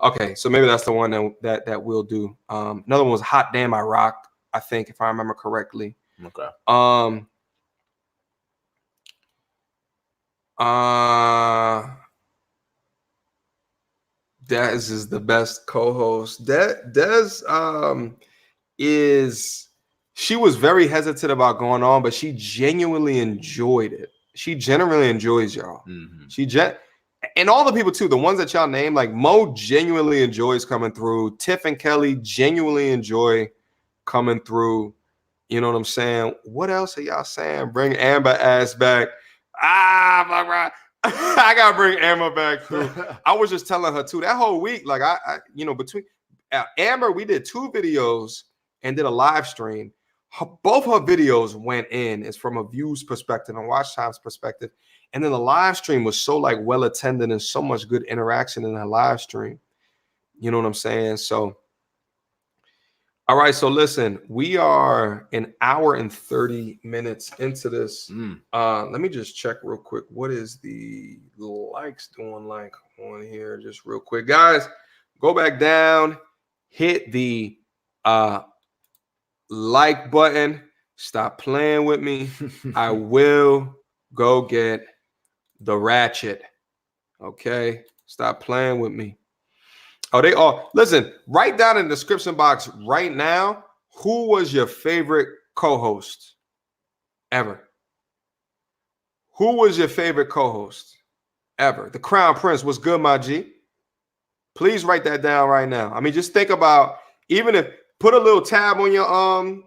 Okay, so maybe that's the one that we'll do. Another one was Hot Damn I Rock, I think, if I remember correctly. Okay. Dez is the best co-host. Dez she was very hesitant about going on, but she genuinely enjoyed it. She generally enjoys y'all. And all the people too, the ones that y'all name, like Mo genuinely enjoys coming through. Tiff and Kelly genuinely enjoy coming through. You know what I'm saying? What else are y'all saying? Bring Amber ass back. I gotta bring Amber back through. I was just telling her too that whole week, like I between Amber, we did 2 videos and did a live stream. Both her videos went in. It's from a views perspective and watch times perspective. And then the live stream was so like well attended and so much good interaction in that live stream. You know what I'm saying? So, all right. So listen, we are an hour and 30 minutes into this. Let me just check real quick. What is the likes doing like on here? Just real quick, guys, go back down, hit the like button. Stop playing with me. I will go get the ratchet. Okay, stop playing with me. Oh, they all listen. Write down in the description box right now who was your favorite co-host ever. Who was your favorite co-host ever? The Crown Prince was good, my G. Please write that down right now. I mean, just think about, even if put a little tab on your on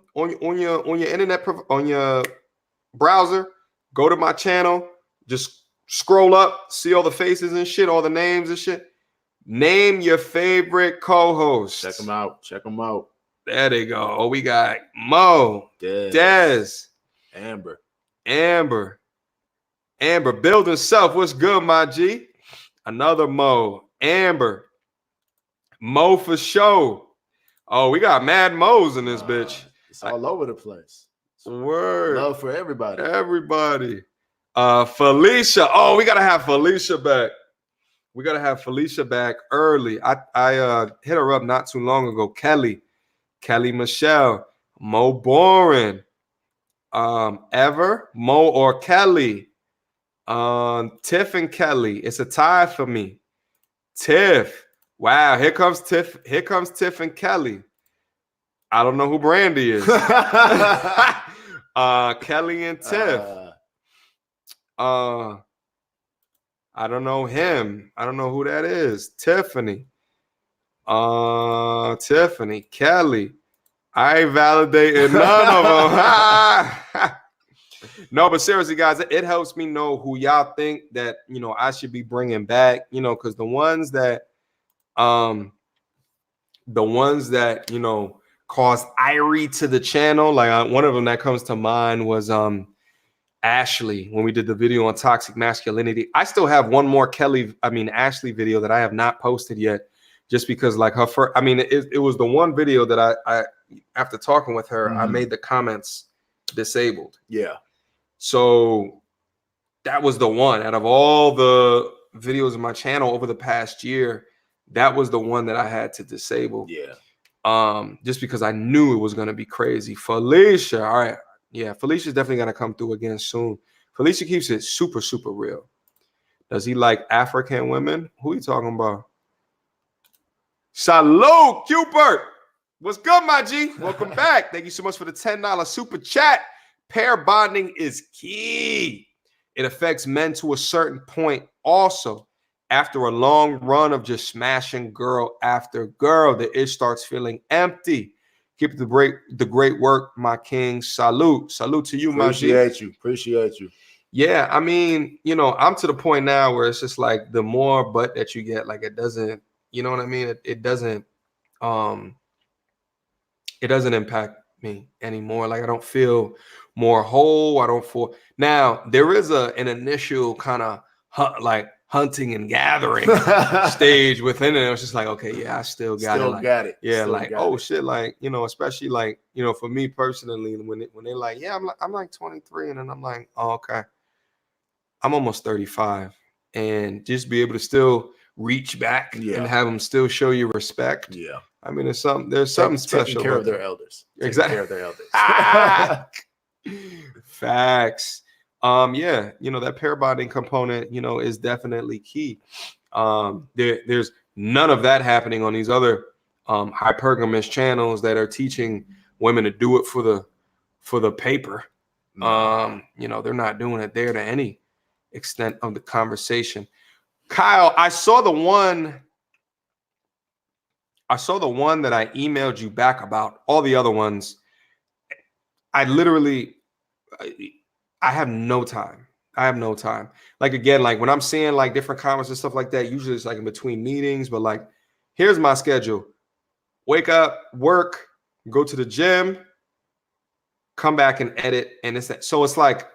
your internet, on your browser, go to my channel, just scroll up, see all the faces and shit, all the names and shit. Name your favorite co-host. Check them out. Check them out. There they go. Oh, we got Mo, Dez, Amber, building self. What's good, my G? Another Mo, Amber, Mo for show. Oh, we got mad Mo's in this bitch. It's all over the place. Word. Love for everybody. Felicia. Oh, we gotta have Felicia back. We gotta have Felicia back early. I hit her up not too long ago. Kelly Michelle, Mo Boren, Ever, Mo or Kelly, Tiff and Kelly. It's a tie for me. Tiff. Wow, here comes Tiff and Kelly. I don't know who Brandy is. Kelly and Tiff. I don't know him. I don't know who that is. Tiffany, Kelly. I ain't validating none of them. No, but seriously, guys, it helps me know who y'all think that, I should be bringing back, because the ones that caused ire to the channel, like one of them that comes to mind was Ashley, when we did the video on toxic masculinity. I still have one more Ashley video that I have not posted yet, just because like her first, it was the one video that I after talking with her, I made the comments disabled. Yeah. So that was the one out of all the videos of my channel over the past year, that was the one that I had to disable. Yeah. Just because I knew it was going to be crazy. Felicia. All right. Yeah, Felicia's definitely going to come through again soon. Felicia keeps it super, super real. Does he like African women? Who are you talking about? Salute, Cupert. What's good, my G? Welcome back. Thank you so much for the $10 super chat. Pair bonding is key. It affects men to a certain point also. After a long run of just smashing girl after girl, the ish starts feeling empty. Keep the great work, my king. Salute to you, my G. Appreciate you. Yeah, I mean, I'm to the point now where it's just like the more butt that you get, like it doesn't, you know what I mean? Um, it doesn't impact me anymore. Like I don't feel more whole. I don't feel now there is an initial kind of like hunting and gathering stage within it. It's just like, okay, yeah, I still got it. Like, got it. yeah, Still like, got oh it. shit, like, especially like, for me personally, when they're like, yeah, I'm like 23, and then I'm like, oh, okay, I'm almost 35, and just be able to still reach back and have them still show you respect. Yeah. I mean, there's something special. Taking care of their elders. Exactly. Taking care of their elders. Facts. Yeah, that pair bonding component, is definitely key. There's none of that happening on these other hypergamous channels that are teaching women to do it for the paper. They're not doing it there to any extent of the conversation. Kyle, I saw the one that I emailed you back about. All the other ones, I have no time. Like, again, like when I'm seeing like different comments and stuff like that, usually it's like in between meetings, but like, here's my schedule. Wake up, work, go to the gym, come back and edit. And it's that. So it's like,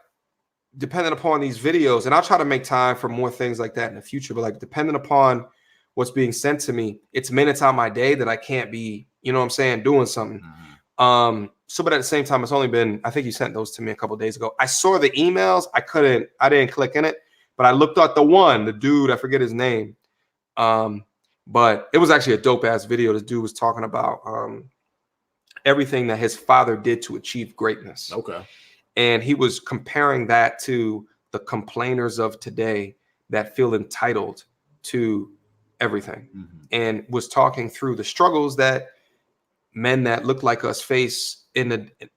depending upon these videos, and I'll try to make time for more things like that in the future, but like depending upon what's being sent to me, it's minutes on my day that I can't be, doing something. But at the same time, it's only been, I think you sent those to me a couple of days ago. I saw the emails. I didn't click in it, but I looked at the dude, I forget his name. But it was actually a dope ass video. This dude was talking about everything that his father did to achieve greatness. Okay. And he was comparing that to the complainers of today that feel entitled to everything, and was talking through the struggles that men that look like us face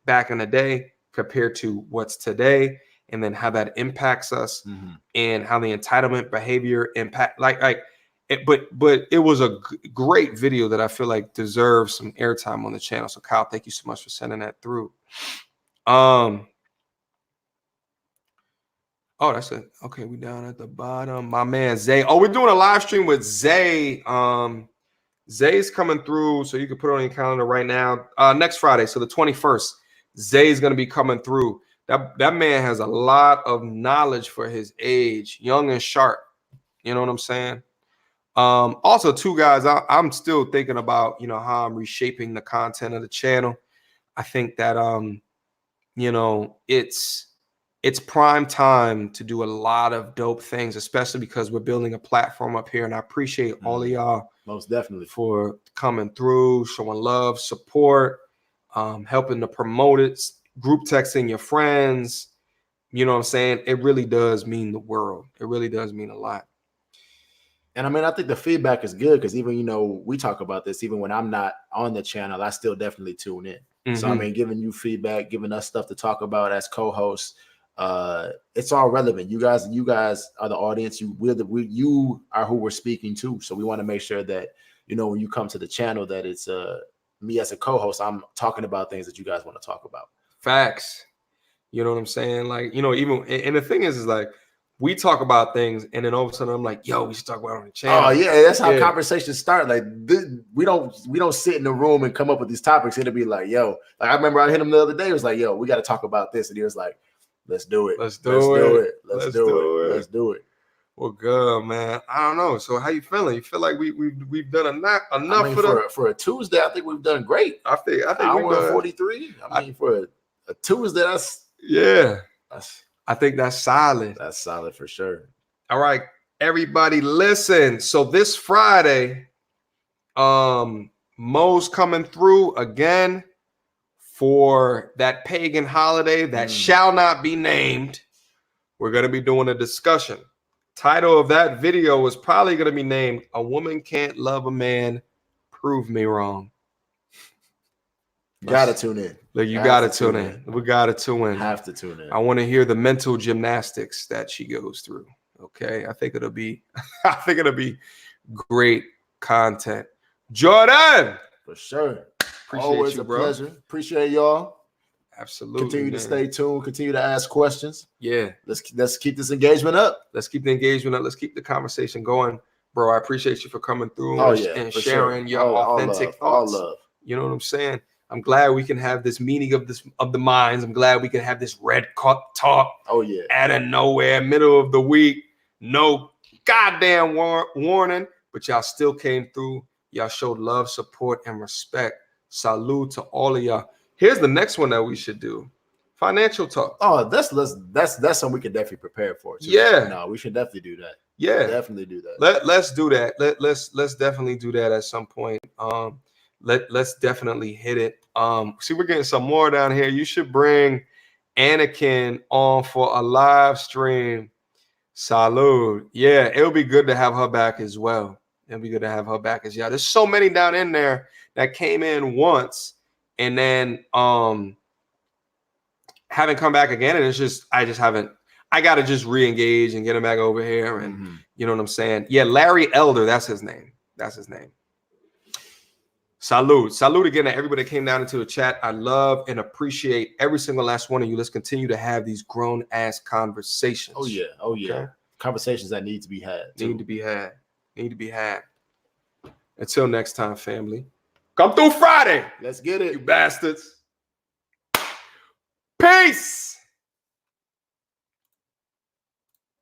back in the day compared to what's today, and then how that impacts us, and how the entitlement behavior impact but it was a great video that I feel like deserves some airtime on the channel. So Kyle, thank you so much for sending that through. Oh, that's it. Okay, we down at the bottom. My man Zay. Oh, we're doing a live stream with Zay. Zay's coming through, so you can put it on your calendar right now. Next Friday, so the 21st, Zay's gonna be coming through. That man has a lot of knowledge for his age, young and sharp. You know what I'm saying? Also, two guys, I'm still thinking about, how I'm reshaping the content of the channel. I think that it's prime time to do a lot of dope things, especially because we're building a platform up here. And I appreciate all of y'all most definitely for coming through, showing love, support, helping to promote it, group texting your friends. You know what I'm saying? It really does mean the world. It really does mean a lot. And I mean, I think the feedback is good because even, we talk about this, even when I'm not on the channel, I still definitely tune in. So, I mean, giving you feedback, giving us stuff to talk about as co-hosts, it's all relevant. You guys are the audience. You are who we're speaking to. So we want to make sure that, when you come to the channel, that it's me as a co-host, I'm talking about things that you guys want to talk about. Facts. You know what I'm saying? Like, even, and the thing is like, we talk about things, and then all of a sudden I'm like, yo, we should talk about it on the channel. Oh yeah, that's how conversations start. Like we don't sit in the room and come up with these topics. It'll be like, yo, like I remember I hit him the other day. It was like, yo, we got to talk about this, and he was like, let's do it. Let's do it. Well, good, man. I don't know. So how you feeling? You feel like we've done enough I mean, for a Tuesday? I think we've done great. I think we've done 43. I mean, for a Tuesday, I think that's solid. That's solid for sure. All right, everybody, listen. So this Friday, Mo's coming through again for that pagan holiday that shall not be named. We're going to be doing a discussion. Title of that video is probably going to be named "A Woman Can't Love a Man. Prove Me Wrong." Gotta tune in. Like, you gotta tune in. We gotta tune in. Have to tune in. I want to hear the mental gymnastics that she goes through. Okay, I think it'll be great content. Jordan, for sure. Appreciate Always you, a bro. pleasure. Appreciate y'all. Absolutely. Continue to man. stay tuned. Continue to ask questions. Yeah. Let's keep this engagement up. Let's keep the engagement up. Let's keep the conversation going. Bro, I appreciate you for coming through and For sharing sure. your authentic thoughts. All love. You know what I'm saying? I'm glad we can have this meeting of the minds. I'm glad we can have this red cup talk. Oh yeah. Out of nowhere, middle of the week, no goddamn warning, but y'all still came through. Y'all showed love, support, and respect. Salute to all of y'all. Here's the next one that we should do: financial talk. Oh, that's something we can definitely prepare for too. Yeah. No, we should definitely do that. Yeah, Definitely do that. Let's do that. Let's definitely do that at some point. Let's definitely hit it. See, we're getting some more down here. You should bring Anakin on for a live stream. Salud. Yeah, it'll be good to have her back as well. It'll be good to have her back as well. There's so many down in there that came in once and then haven't come back again. And I gotta just re-engage and get him back over here. And you know what I'm saying? Yeah, Larry Elder, that's his name. Salute again to everybody that came down into the chat. I love and appreciate every single last one of you. Let's continue to have these grown ass conversations. Oh yeah. Okay? Conversations that need to be had. Need to be had. Until next time, family. Come through Friday. Let's get it. You bastards. Peace.